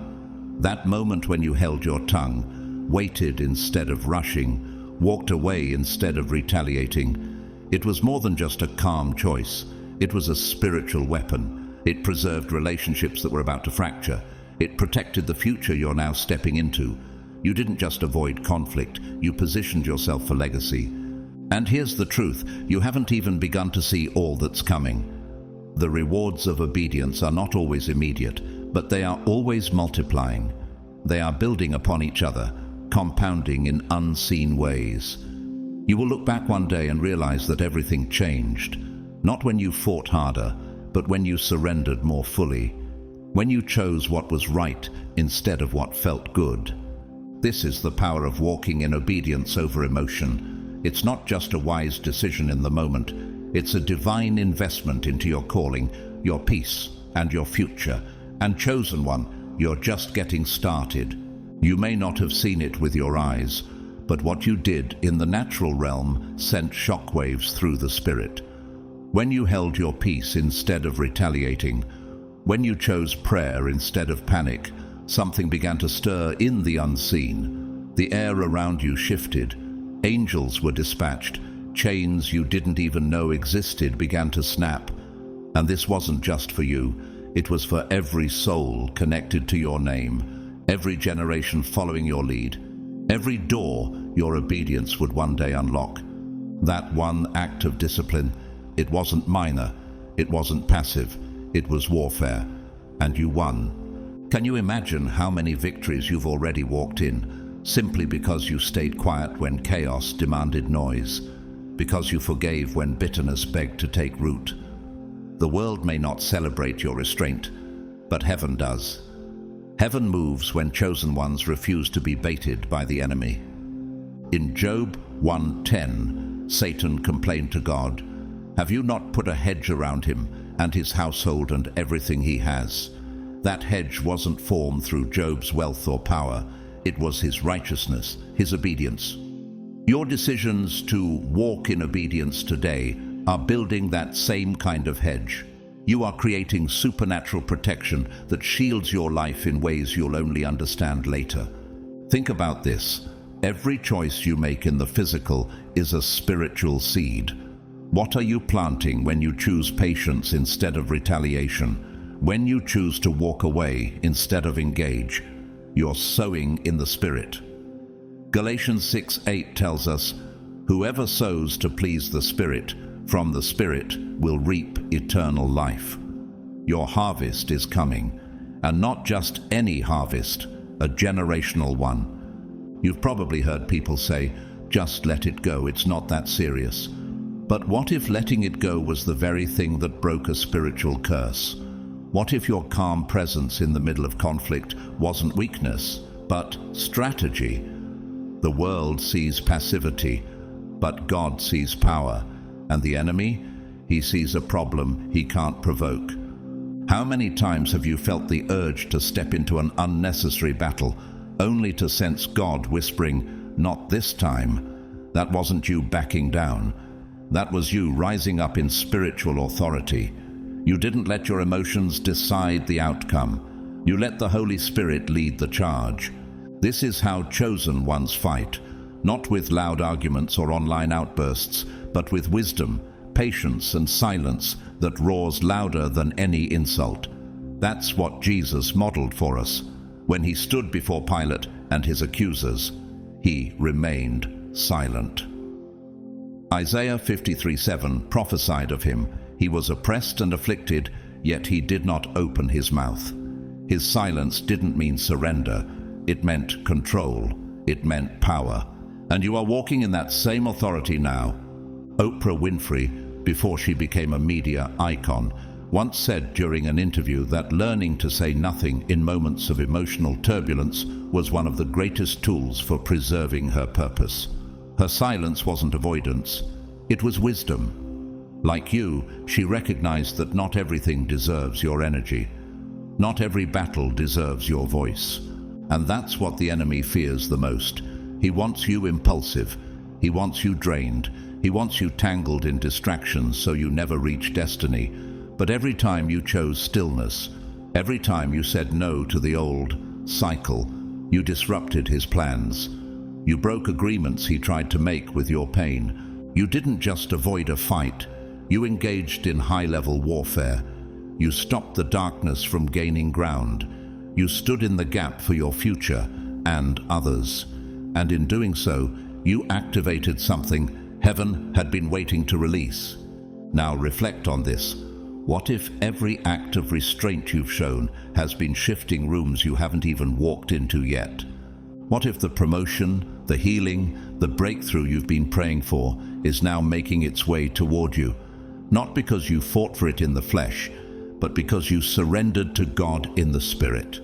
That moment when you held your tongue, waited instead of rushing, walked away instead of retaliating. It was more than just a calm choice. It was a spiritual weapon. It preserved relationships that were about to fracture. It protected the future you're now stepping into. You didn't just avoid conflict, you positioned yourself for legacy. And here's the truth, you haven't even begun to see all that's coming. The rewards of obedience are not always immediate, but they are always multiplying. They are building upon each other, compounding in unseen ways. You will look back one day and realize that everything changed, not when you fought harder, but when you surrendered more fully, when you chose what was right instead of what felt good. This is the power of walking in obedience over emotion. It's not just a wise decision in the moment, it's a divine investment into your calling, your peace, and your future. And chosen one, you're just getting started. You may not have seen it with your eyes, but what you did in the natural realm sent shockwaves through the spirit. When you held your peace instead of retaliating, when you chose prayer instead of panic, something began to stir in the unseen. The air around you shifted. Angels were dispatched. Chains you didn't even know existed began to snap. And this wasn't just for you. It was for every soul connected to your name, every generation following your lead, every door your obedience would one day unlock. That one act of discipline, it wasn't minor, it wasn't passive, it was warfare. And you won. Can you imagine how many victories you've already walked in, simply because you stayed quiet when chaos demanded noise, because you forgave when bitterness begged to take root? The world may not celebrate your restraint, but heaven does. Heaven moves when chosen ones refuse to be baited by the enemy. In Job 1:10, Satan complained to God, "Have you not put a hedge around him and his household and everything he has?" That hedge wasn't formed through Job's wealth or power. It was his righteousness, his obedience. Your decisions to walk in obedience today are building that same kind of hedge. You are creating supernatural protection that shields your life in ways you'll only understand later. Think about this. Every choice you make in the physical is a spiritual seed. What are you planting when you choose patience instead of retaliation? When you choose to walk away instead of engage? You're sowing in the Spirit. Galatians 6:8 tells us, "Whoever sows to please the Spirit, from the Spirit will reap eternal life." Your harvest is coming, and not just any harvest, a generational one. You've probably heard people say, "Just let it go, it's not that serious." But what if letting it go was the very thing that broke a spiritual curse? What if your calm presence in the middle of conflict wasn't weakness, but strategy? The world sees passivity, but God sees power. And the enemy? He sees a problem he can't provoke. How many times have you felt the urge to step into an unnecessary battle, only to sense God whispering, "Not this time"? That wasn't you backing down. That was you rising up in spiritual authority. You didn't let your emotions decide the outcome. You let the Holy Spirit lead the charge. This is how chosen ones fight. not with loud arguments or online outbursts, but with wisdom, patience, and silence that roars louder than any insult. That's what Jesus modeled for us. When he stood before Pilate and his accusers, he remained silent. Isaiah 53:7 prophesied of him, "He was oppressed and afflicted, yet he did not open his mouth." His silence didn't mean surrender. It meant control. It meant power. And you are walking in that same authority now. Oprah Winfrey, before she became a media icon, once said during an interview that learning to say nothing in moments of emotional turbulence was one of the greatest tools for preserving her purpose. Her silence wasn't avoidance, it was wisdom. Like you, she recognized that not everything deserves your energy. Not every battle deserves your voice. And that's what the enemy fears the most. He wants you impulsive. He wants you drained. He wants you tangled in distractions so you never reach destiny. But every time you chose stillness, every time you said no to the old cycle, you disrupted his plans. You broke agreements he tried to make with your pain. You didn't just avoid a fight. You engaged in high-level warfare. You stopped the darkness from gaining ground. You stood in the gap for your future and others. And in doing so, you activated something heaven had been waiting to release. Now reflect on this. What if every act of restraint you've shown has been shifting rooms you haven't even walked into yet? What if the promotion, the healing, the breakthrough you've been praying for is now making its way toward you? Not because you fought for it in the flesh, but because you surrendered to God in the Spirit.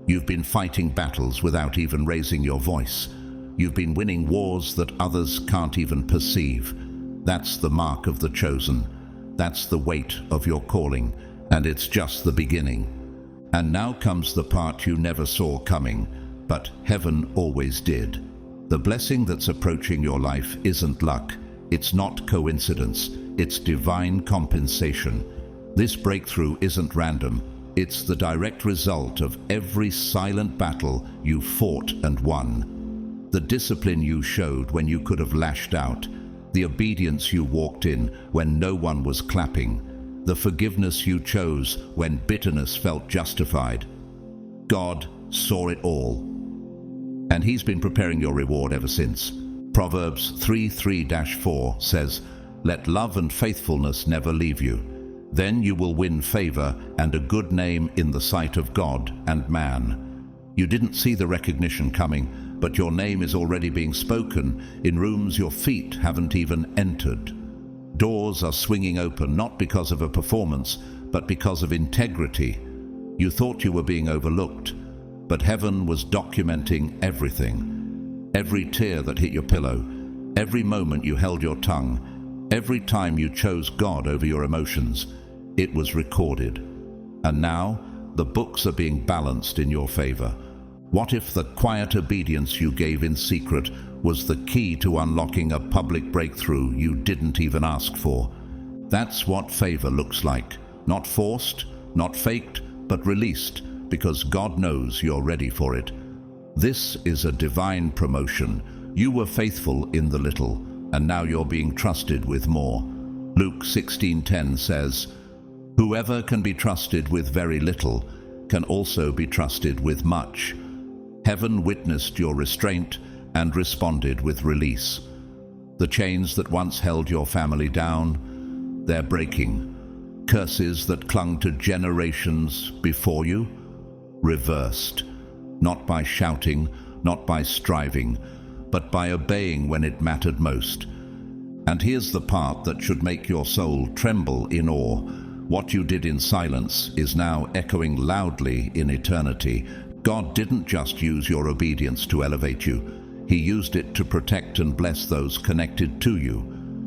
You've been fighting battles without even raising your voice. You've been winning wars that others can't even perceive. That's the mark of the chosen. That's the weight of your calling, and it's just the beginning. And now comes the part you never saw coming, but heaven always did. The blessing that's approaching your life isn't luck. It's not coincidence. It's divine compensation. This breakthrough isn't random. It's the direct result of every silent battle you fought and won. The discipline you showed when you could have lashed out. The obedience you walked in when no one was clapping. The forgiveness you chose when bitterness felt justified. God saw it all. And he's been preparing your reward ever since. Proverbs 3:3-4 says, "Let love and faithfulness never leave you. Then you will win favor and a good name in the sight of God and man." You didn't see the recognition coming, but your name is already being spoken in rooms your feet haven't even entered. Doors are swinging open not because of a performance, but because of integrity. You thought you were being overlooked, but heaven was documenting everything. Every tear that hit your pillow, every moment you held your tongue, every time you chose God over your emotions, it was recorded. And now, the books are being balanced in your favor. What if the quiet obedience you gave in secret was the key to unlocking a public breakthrough you didn't even ask for? That's what favor looks like. Not forced, not faked, but released, because God knows you're ready for it. This is a divine promotion. You were faithful in the little, and now you're being trusted with more. Luke 16:10 says, "Whoever can be trusted with very little can also be trusted with much." Heaven witnessed your restraint and responded with release. The chains that once held your family down, they're breaking. Curses that clung to generations before you, reversed. Not by shouting, not by striving, but by obeying when it mattered most. And here's the part that should make your soul tremble in awe. What you did in silence is now echoing loudly in eternity. God didn't just use your obedience to elevate you. He used it to protect and bless those connected to you.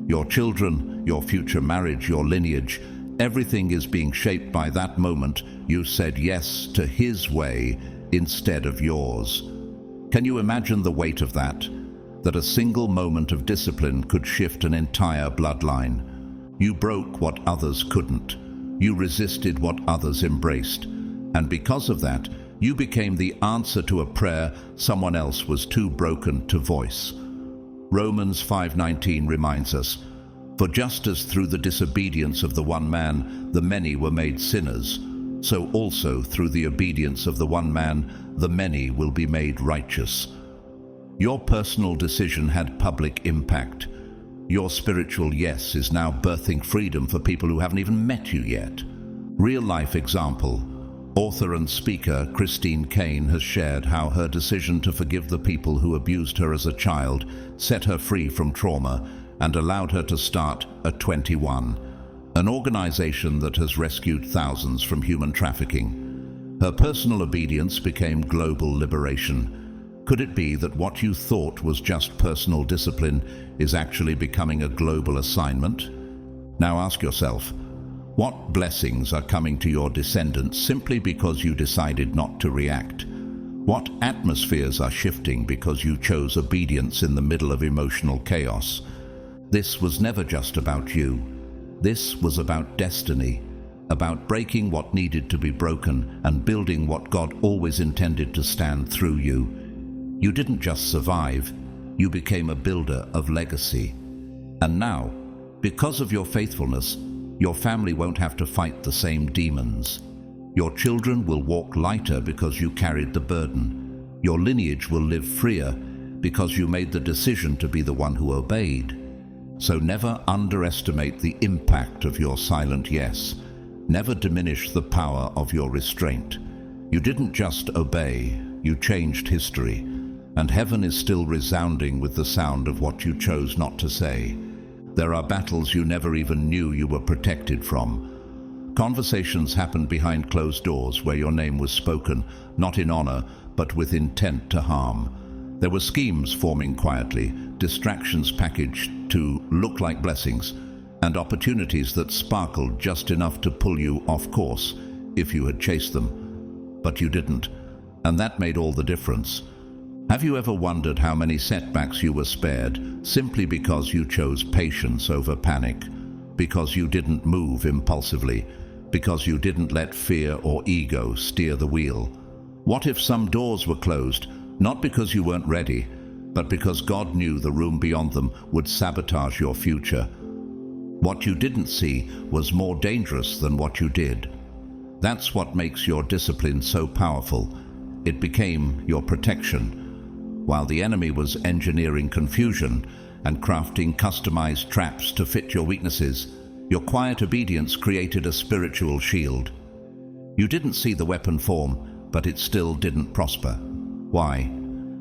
Your children, your future marriage, your lineage, everything is being shaped by that moment you said yes to His way instead of yours. Can you imagine the weight of that? That a single moment of discipline could shift an entire bloodline. You broke what others couldn't. You resisted what others embraced. And because of that, you became the answer to a prayer someone else was too broken to voice. Romans 5:19 reminds us, "For just as through the disobedience of the one man the many were made sinners, so also through the obedience of the one man the many will be made righteous." Your personal decision had public impact. Your spiritual yes is now birthing freedom for people who haven't even met you yet. Real-life example. Author and speaker Christine Kane has shared how her decision to forgive the people who abused her as a child set her free from trauma and allowed her to start at 21, an organization that has rescued thousands from human trafficking. Her personal obedience became global liberation. Could it be that what you thought was just personal discipline is actually becoming a global assignment? Now ask yourself, what blessings are coming to your descendants simply because you decided not to react? What atmospheres are shifting because you chose obedience in the middle of emotional chaos? This was never just about you. This was about destiny, about breaking what needed to be broken and building what God always intended to stand through you. You didn't just survive, you became a builder of legacy. And now, because of your faithfulness, your family won't have to fight the same demons. Your children will walk lighter because you carried the burden. Your lineage will live freer because you made the decision to be the one who obeyed. So never underestimate the impact of your silent yes. Never diminish the power of your restraint. You didn't just obey, you changed history. And heaven is still resounding with the sound of what you chose not to say. There are battles you never even knew you were protected from. Conversations happened behind closed doors where your name was spoken, not in honor, but with intent to harm. There were schemes forming quietly, distractions packaged to look like blessings, and opportunities that sparkled just enough to pull you off course if you had chased them. But you didn't, and that made all the difference. Have you ever wondered how many setbacks you were spared simply because you chose patience over panic, because you didn't move impulsively, because you didn't let fear or ego steer the wheel? What if some doors were closed, not because you weren't ready, but because God knew the room beyond them would sabotage your future? What you didn't see was more dangerous than what you did. That's what makes your discipline so powerful. It became your protection. While the enemy was engineering confusion and crafting customized traps to fit your weaknesses, your quiet obedience created a spiritual shield. You didn't see the weapon form, but it still didn't prosper. Why?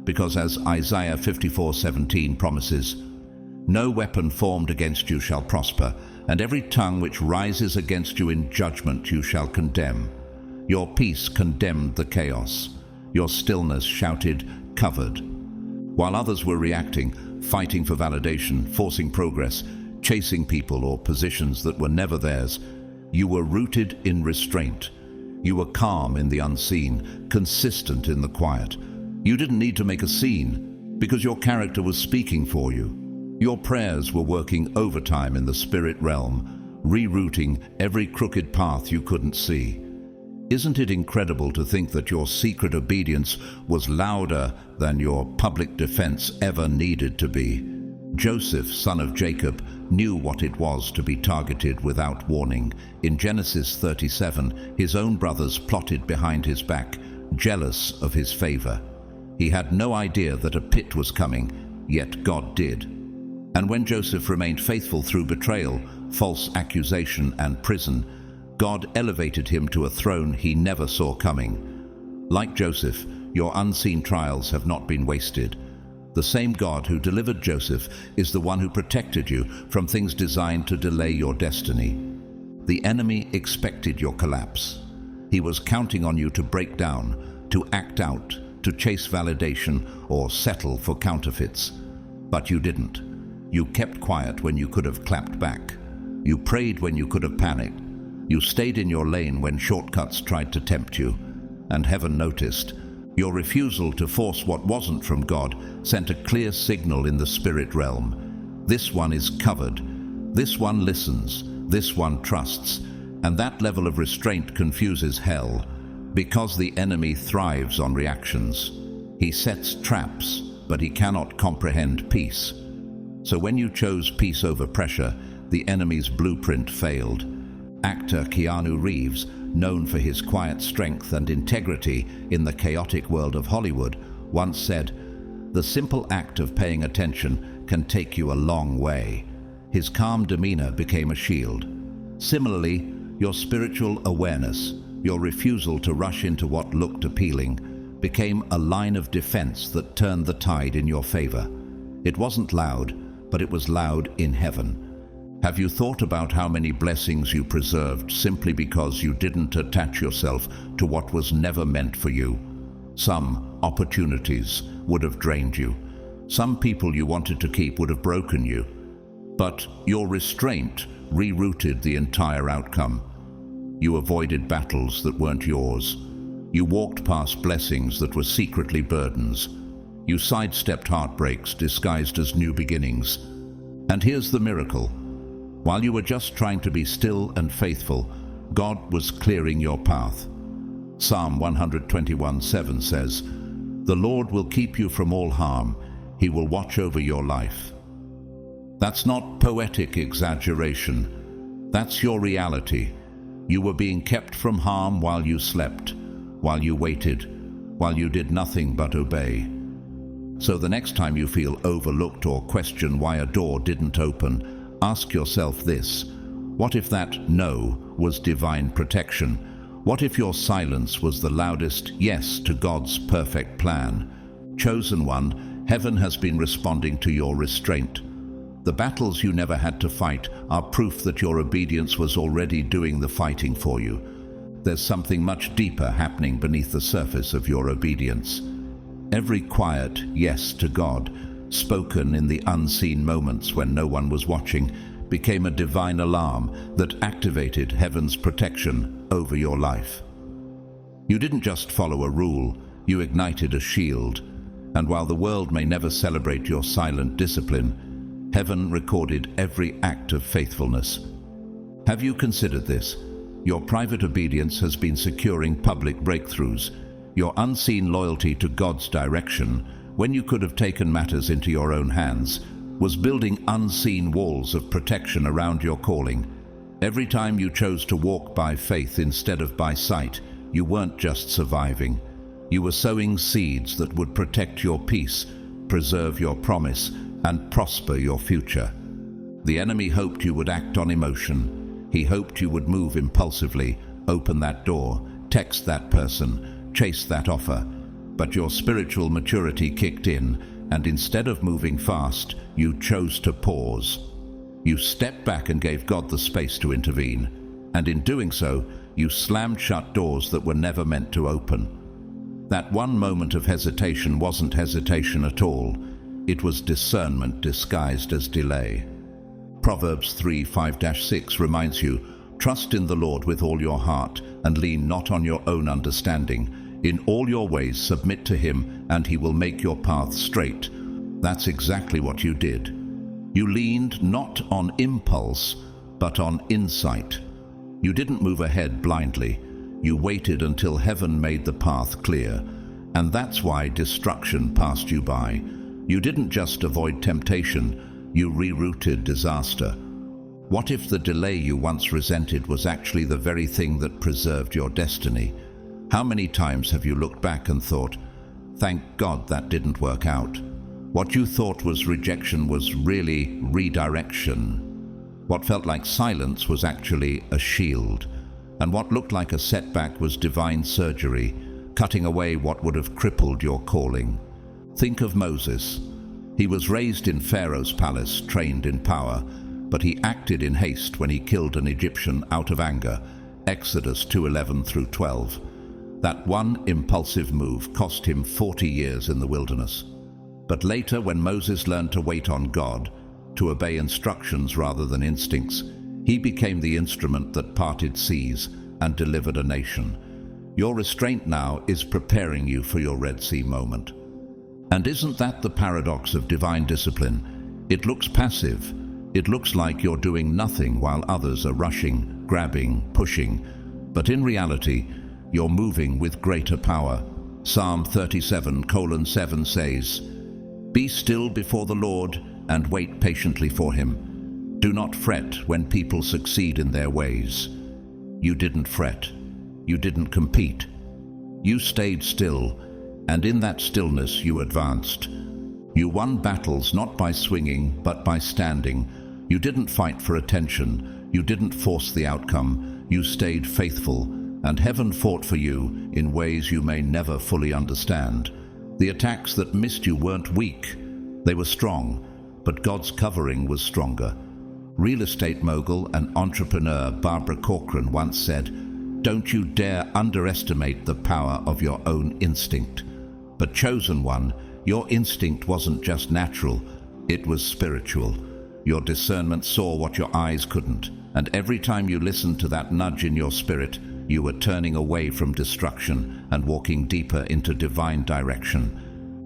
Because as Isaiah 54:17 promises, "No weapon formed against you shall prosper, and every tongue which rises against you in judgment you shall condemn." Your peace condemned the chaos. Your stillness shouted, "Covered." While others were reacting, fighting for validation, forcing progress, chasing people or positions that were never theirs, you were rooted in restraint. You were calm in the unseen, consistent in the quiet. You didn't need to make a scene because your character was speaking for you. Your prayers were working overtime in the spirit realm, rerouting every crooked path you couldn't see. Isn't it incredible to think that your secret obedience was louder than your public defense ever needed to be? Joseph, son of Jacob, knew what it was to be targeted without warning. In Genesis 37, his own brothers plotted behind his back, jealous of his favor. He had no idea that a pit was coming, yet God did. And when Joseph remained faithful through betrayal, false accusation, and prison, God elevated him to a throne he never saw coming. Like Joseph, your unseen trials have not been wasted. The same God who delivered Joseph is the one who protected you from things designed to delay your destiny. The enemy expected your collapse. He was counting on you to break down, to act out, to chase validation, or settle for counterfeits. But you didn't. You kept quiet when you could have clapped back. You prayed when you could have panicked. You stayed in your lane when shortcuts tried to tempt you, and heaven noticed. Your refusal to force what wasn't from God sent a clear signal in the spirit realm. This one is covered. This one listens. This one trusts. And that level of restraint confuses hell, because the enemy thrives on reactions. He sets traps, but he cannot comprehend peace. So when you chose peace over pressure, the enemy's blueprint failed. Actor Keanu Reeves, known for his quiet strength and integrity in the chaotic world of Hollywood, once said, "The simple act of paying attention can take you a long way." His calm demeanor became a shield. Similarly, your spiritual awareness, your refusal to rush into what looked appealing, became a line of defense that turned the tide in your favor. It wasn't loud, but it was loud in heaven. Have you thought about how many blessings you preserved simply because you didn't attach yourself to what was never meant for you? Some opportunities would have drained you. Some people you wanted to keep would have broken you. But your restraint rerouted the entire outcome. You avoided battles that weren't yours. You walked past blessings that were secretly burdens. You sidestepped heartbreaks disguised as new beginnings. And here's the miracle. While you were just trying to be still and faithful, God was clearing your path. Psalm 121:7 says, "The Lord will keep you from all harm. He will watch over your life." That's not poetic exaggeration. That's your reality. You were being kept from harm while you slept, while you waited, while you did nothing but obey. So the next time you feel overlooked or question why a door didn't open, ask yourself this: what if that no was divine protection? What if your silence was the loudest yes to God's perfect plan? Chosen one, heaven has been responding to your restraint. The battles you never had to fight are proof that your obedience was already doing the fighting for you. There's something much deeper happening beneath the surface of your obedience. Every quiet yes to God, spoken in the unseen moments when no one was watching, became a divine alarm that activated heaven's protection over your life. You didn't just follow a rule, you ignited a shield. And while the world may never celebrate your silent discipline, heaven recorded every act of faithfulness. Have you considered this? Your private obedience has been securing public breakthroughs. Your unseen loyalty to God's direction, when you could have taken matters into your own hands, was building unseen walls of protection around your calling. Every time you chose to walk by faith instead of by sight, you weren't just surviving. You were sowing seeds that would protect your peace, preserve your promise, and prosper your future. The enemy hoped you would act on emotion. He hoped you would move impulsively, open that door, text that person, chase that offer. But your spiritual maturity kicked in, and instead of moving fast, you chose to pause. You stepped back and gave God the space to intervene. And in doing so, you slammed shut doors that were never meant to open. That one moment of hesitation wasn't hesitation at all. It was discernment disguised as delay. Proverbs 3:5-6 reminds you, "Trust in the Lord with all your heart, and lean not on your own understanding. In all your ways submit to him, and he will make your path straight." That's exactly what you did. You leaned not on impulse, but on insight. You didn't move ahead blindly. You waited until heaven made the path clear. And that's why destruction passed you by. You didn't just avoid temptation, you rerouted disaster. What if the delay you once resented was actually the very thing that preserved your destiny? How many times have you looked back and thought, "Thank God that didn't work out"? What you thought was rejection was really redirection. What felt like silence was actually a shield. And what looked like a setback was divine surgery, cutting away what would have crippled your calling. Think of Moses. He was raised in Pharaoh's palace, trained in power, but he acted in haste when he killed an Egyptian out of anger. Exodus 2:11-12. That one impulsive move cost him 40 years in the wilderness. But later, when Moses learned to wait on God, to obey instructions rather than instincts, he became the instrument that parted seas and delivered a nation. Your restraint now is preparing you for your Red Sea moment. And isn't that the paradox of divine discipline? It looks passive. It looks like you're doing nothing while others are rushing, grabbing, pushing. But in reality, you're moving with greater power. Psalm 37:7 says, "Be still before the Lord and wait patiently for him. Do not fret when people succeed in their ways. You didn't fret. You didn't compete. You stayed still, and in that stillness you advanced. You won battles not by swinging, but by standing. You didn't fight for attention. You didn't force the outcome. You stayed faithful, and heaven fought for you in ways you may never fully understand. The attacks that missed you weren't weak. They were strong, but God's covering was stronger. Real estate mogul and entrepreneur Barbara Corcoran once said, "Don't you dare underestimate the power of your own instinct." But chosen one, your instinct wasn't just natural, it was spiritual. Your discernment saw what your eyes couldn't, and every time you listened to that nudge in your spirit, you were turning away from destruction and walking deeper into divine direction.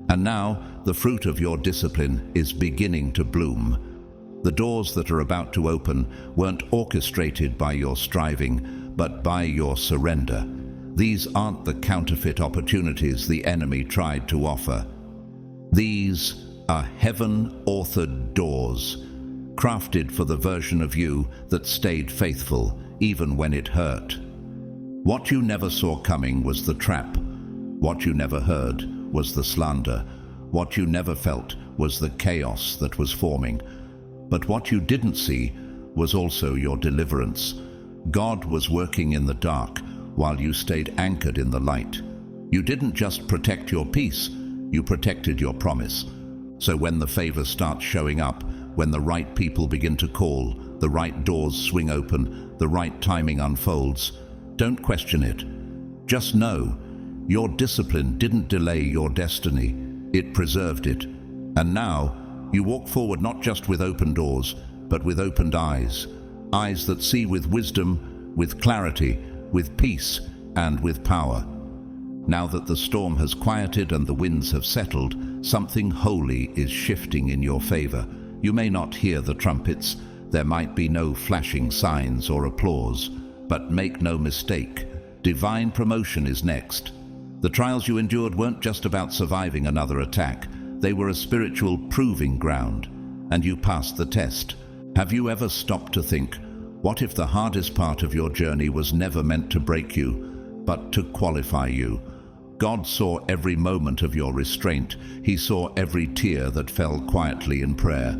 And now, the fruit of your discipline is beginning to bloom. The doors that are about to open weren't orchestrated by your striving, but by your surrender. These aren't the counterfeit opportunities the enemy tried to offer. These are heaven-authored doors, crafted for the version of you that stayed faithful, even when it hurt. What you never saw coming was the trap. What you never heard was the slander. What you never felt was the chaos that was forming. But what you didn't see was also your deliverance. God was working in the dark while you stayed anchored in the light. You didn't just protect your peace, you protected your promise. So when the favor starts showing up, when the right people begin to call, the right doors swing open, the right timing unfolds, don't question it. Just know, your discipline didn't delay your destiny, it preserved it. And now, you walk forward not just with open doors, but with opened eyes. Eyes that see with wisdom, with clarity, with peace, and with power. Now that the storm has quieted and the winds have settled, something holy is shifting in your favor. You may not hear the trumpets, there might be no flashing signs or applause, but make no mistake, divine promotion is next. The trials you endured weren't just about surviving another attack, they were a spiritual proving ground, and you passed the test. Have you ever stopped to think, what if the hardest part of your journey was never meant to break you, but to qualify you? God saw every moment of your restraint. He saw every tear that fell quietly in prayer.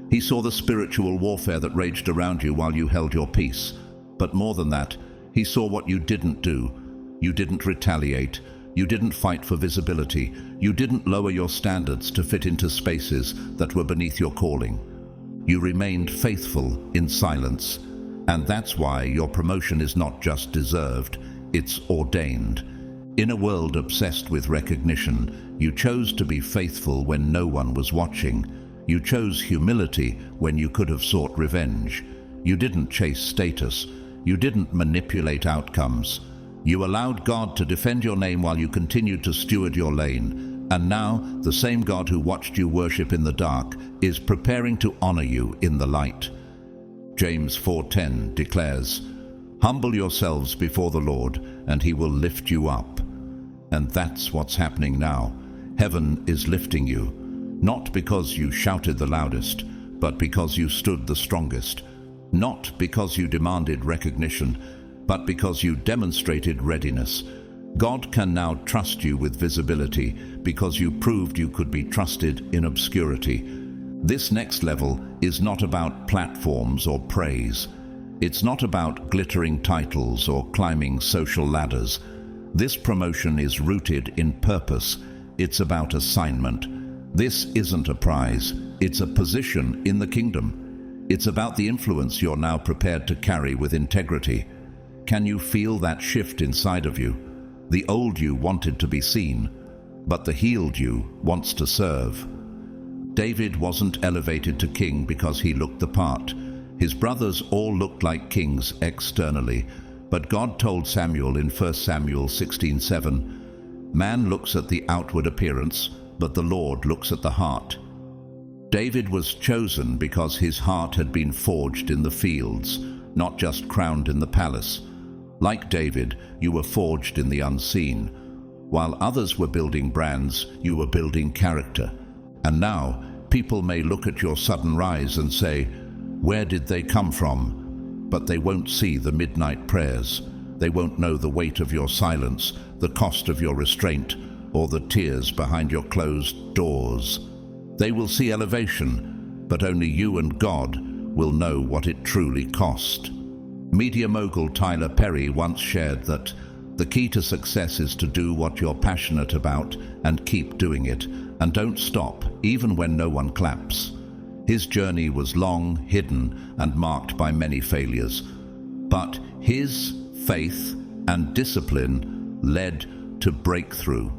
He saw the spiritual warfare that raged around you while you held your peace. But more than that, he saw what you didn't do. You didn't retaliate. You didn't fight for visibility. You didn't lower your standards to fit into spaces that were beneath your calling. You remained faithful in silence. And that's why your promotion is not just deserved, it's ordained. In a world obsessed with recognition, you chose to be faithful when no one was watching. You chose humility when you could have sought revenge. You didn't chase status. You didn't manipulate outcomes. You allowed God to defend your name while you continued to steward your lane. And now, the same God who watched you worship in the dark is preparing to honor you in the light. James 4:10 declares, "Humble yourselves before the Lord, and he will lift you up." And that's what's happening now. Heaven is lifting you, not because you shouted the loudest, but because you stood the strongest. Not because you demanded recognition, but because you demonstrated readiness. God can now trust you with visibility because you proved you could be trusted in obscurity. This next level is not about platforms or praise. It's not about glittering titles or climbing social ladders. This promotion is rooted in purpose. It's about assignment. This isn't a prize. It's a position in the kingdom. It's about the influence you're now prepared to carry with integrity. Can you feel that shift inside of you? The old you wanted to be seen, but the healed you wants to serve. David wasn't elevated to king because he looked the part. His brothers all looked like kings externally, but God told Samuel in 1 Samuel 16:7, "Man looks at the outward appearance, but the Lord looks at the heart." David was chosen because his heart had been forged in the fields, not just crowned in the palace. Like David, you were forged in the unseen. While others were building brands, you were building character. And now, People may look at your sudden rise and say, "Where did they come from?" But they won't see the midnight prayers. They won't know the weight of your silence, the cost of your restraint, or the tears behind your closed doors. They will see elevation, but only you and God will know what it truly cost. Media mogul Tyler Perry once shared that the key to success is to do what you're passionate about and keep doing it, and don't stop, even when no one claps. His journey was long, hidden, and marked by many failures. But his faith and discipline led to breakthrough.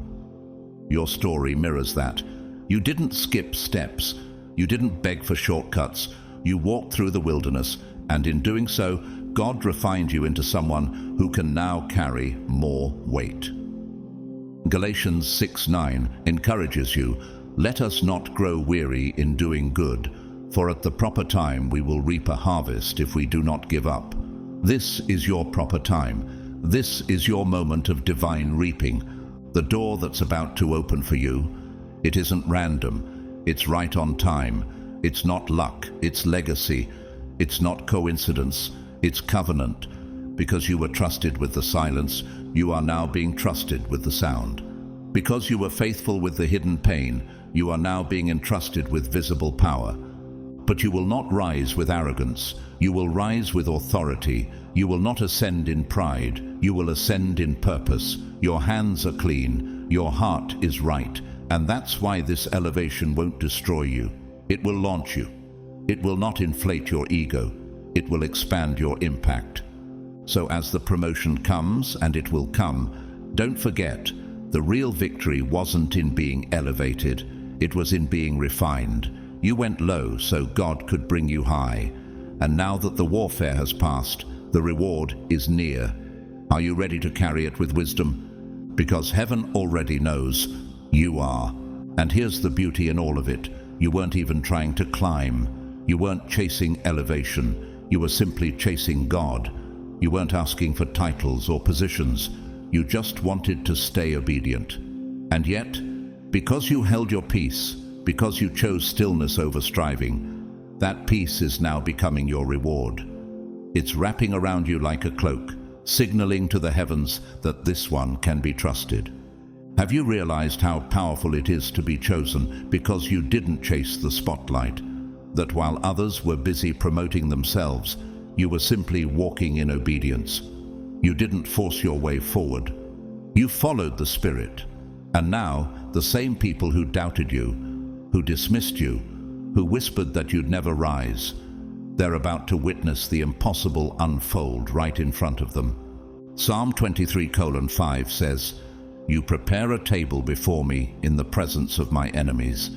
Your story mirrors that. You didn't skip steps. You didn't beg for shortcuts. You walked through the wilderness, and in doing so, God refined you into someone who can now carry more weight. Galatians 6:9 encourages you, "Let us not grow weary in doing good, for at the proper time we will reap a harvest if we do not give up." This is your proper time. This is your moment of divine reaping, the door that's about to open for you. It isn't random. It's right on time. It's not luck. It's legacy. It's not coincidence. It's covenant. Because you were trusted with the silence, you are now being trusted with the sound. Because you were faithful with the hidden pain, you are now being entrusted with visible power. But you will not rise with arrogance. You will rise with authority. You will not ascend in pride. You will ascend in purpose. Your hands are clean. Your heart is right. And that's why this elevation won't destroy you. It will launch you. It will not inflate your ego. It will expand your impact. So as the promotion comes, and it will come, don't forget, the real victory wasn't in being elevated. It was in being refined. You went low so God could bring you high. And now that the warfare has passed, the reward is near. Are you ready to carry it with wisdom? Because heaven already knows you are. And here's the beauty in all of it. You weren't even trying to climb. You weren't chasing elevation. You were simply chasing God. You weren't asking for titles or positions. You just wanted to stay obedient. And yet, because you held your peace, because you chose stillness over striving, that peace is now becoming your reward. It's wrapping around you like a cloak, signaling to the heavens that this one can be trusted. Have you realized how powerful it is to be chosen because you didn't chase the spotlight? That while others were busy promoting themselves, you were simply walking in obedience. You didn't force your way forward. You followed the Spirit. And now, the same people who doubted you, who dismissed you, who whispered that you'd never rise, they're about to witness the impossible unfold right in front of them. Psalm 23:5 says, "You prepare a table before me in the presence of my enemies."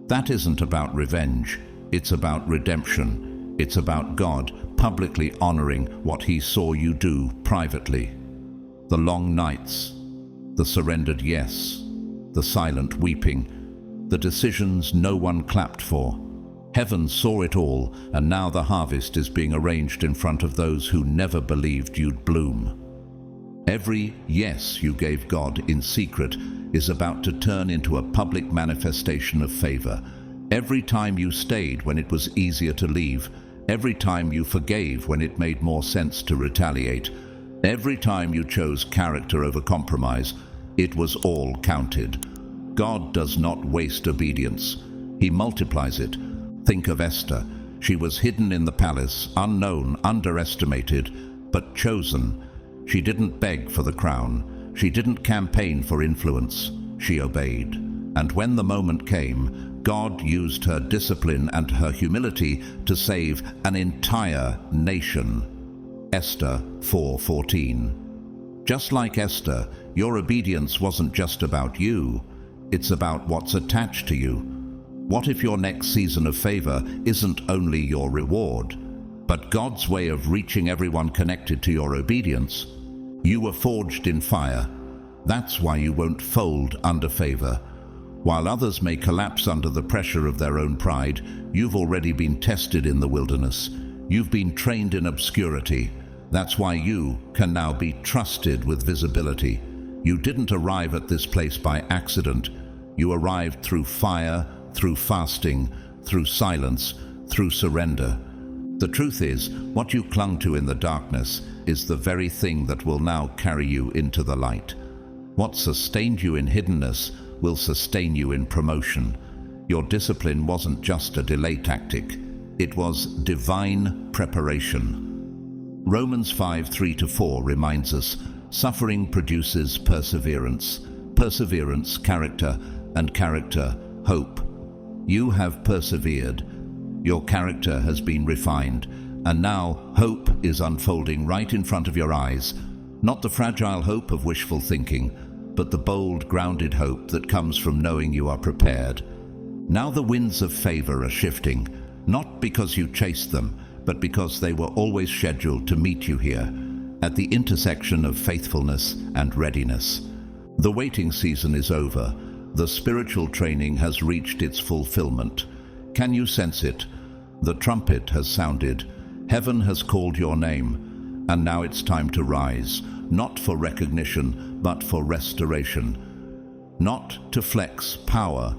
That isn't about revenge. It's about redemption. It's about God publicly honoring what He saw you do privately. The long nights, the surrendered yes, the silent weeping, the decisions no one clapped for. Heaven saw it all, and now the harvest is being arranged in front of those who never believed you'd bloom. Every yes you gave God in secret is about to turn into a public manifestation of favor. Every time you stayed when it was easier to leave, every time you forgave when it made more sense to retaliate, every time you chose character over compromise, it was all counted. God does not waste obedience. He multiplies it. Think of Esther. She was hidden in the palace, unknown, underestimated, but chosen. She didn't beg for the crown. She didn't campaign for influence. She obeyed. And when the moment came, God used her discipline and her humility to save an entire nation. Esther 4:14. Just like Esther, your obedience wasn't just about you. It's about what's attached to you. What if your next season of favor isn't only your reward, but God's way of reaching everyone connected to your obedience? You were forged in fire. That's why you won't fold under favor. While others may collapse under the pressure of their own pride, you've already been tested in the wilderness. You've been trained in obscurity. That's why you can now be trusted with visibility. You didn't arrive at this place by accident. You arrived through fire, through fasting, through silence, through surrender. The truth is, what you clung to in the darkness is the very thing that will now carry you into the light. What sustained you in hiddenness will sustain you in promotion. Your discipline wasn't just a delay tactic, it was divine preparation. Romans 5:3-4 reminds us, suffering produces perseverance, perseverance, character, and character, hope. You have persevered. Your character has been refined, and now hope is unfolding right in front of your eyes. Not the fragile hope of wishful thinking, but the bold, grounded hope that comes from knowing you are prepared. Now the winds of favor are shifting, not because you chased them, but because they were always scheduled to meet you here, at the intersection of faithfulness and readiness. The waiting season is over. The spiritual training has reached its fulfillment. Can you sense it? The trumpet has sounded. Heaven has called your name. And now it's time to rise, not for recognition, but for restoration. Not to flex power,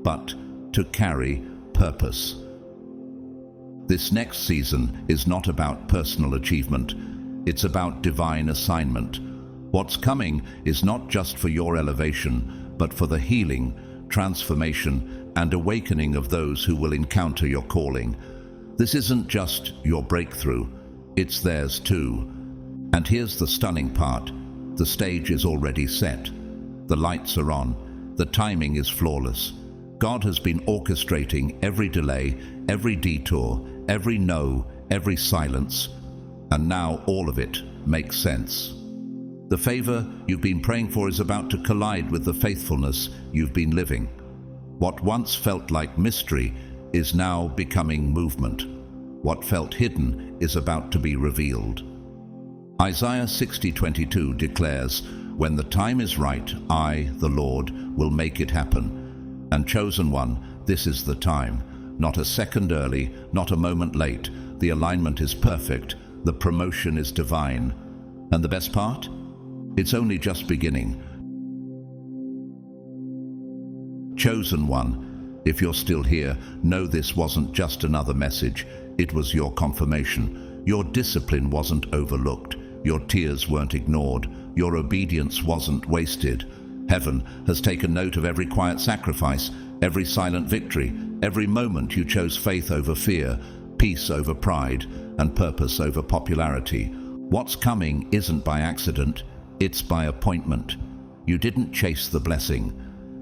but to carry purpose. This next season is not about personal achievement. It's about divine assignment. What's coming is not just for your elevation, but for the healing, transformation, and awakening of those who will encounter your calling. This isn't just your breakthrough, it's theirs too. And here's the stunning part. The stage is already set. The lights are on. The timing is flawless. God has been orchestrating every delay, every detour, every no, every silence, and now all of it makes sense. The favor you've been praying for is about to collide with the faithfulness you've been living. What once felt like mystery is now becoming movement. What felt hidden is about to be revealed. Isaiah 60:22 declares, "When the time is right, I, the Lord, will make it happen." And chosen one, this is the time. Not a second early, not a moment late. The alignment is perfect. The promotion is divine. And the best part? It's only just beginning. Chosen one, if you're still here, know this wasn't just another message. It was your confirmation. Your discipline wasn't overlooked. Your tears weren't ignored. Your obedience wasn't wasted. Heaven has taken note of every quiet sacrifice, every silent victory, every moment you chose faith over fear, peace over pride, and purpose over popularity. What's coming isn't by accident, it's by appointment. You didn't chase the blessing.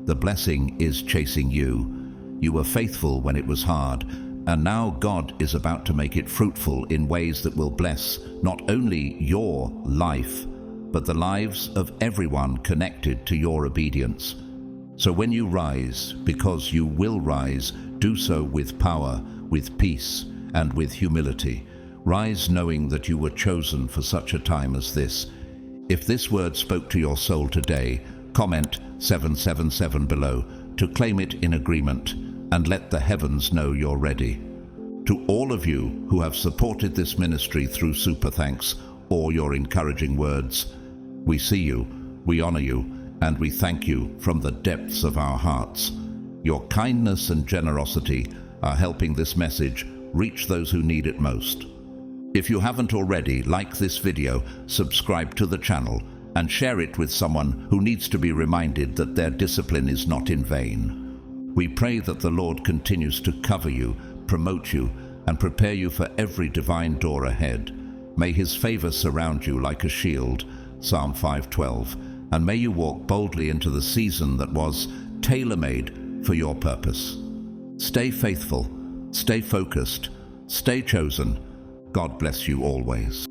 The blessing is chasing you. You were faithful when it was hard, and now God is about to make it fruitful in ways that will bless not only your life, but the lives of everyone connected to your obedience. So when you rise, because you will rise, do so with power, with peace, and with humility. Rise knowing that you were chosen for such a time as this. If this word spoke to your soul today, comment 777 below to claim it in agreement, and let the heavens know you're ready. To all of you who have supported this ministry through super thanks or your encouraging words, we see you, we honor you, and we thank you from the depths of our hearts. Your kindness and generosity are helping this message reach those who need it most. If you haven't already, like this video, subscribe to the channel, and share it with someone who needs to be reminded that their discipline is not in vain. We pray that the Lord continues to cover you, promote you, and prepare you for every divine door ahead. May His favor surround you like a shield, Psalm 5:12, and may you walk boldly into the season that was tailor-made for your purpose. Stay faithful, stay focused, stay chosen. God bless you always.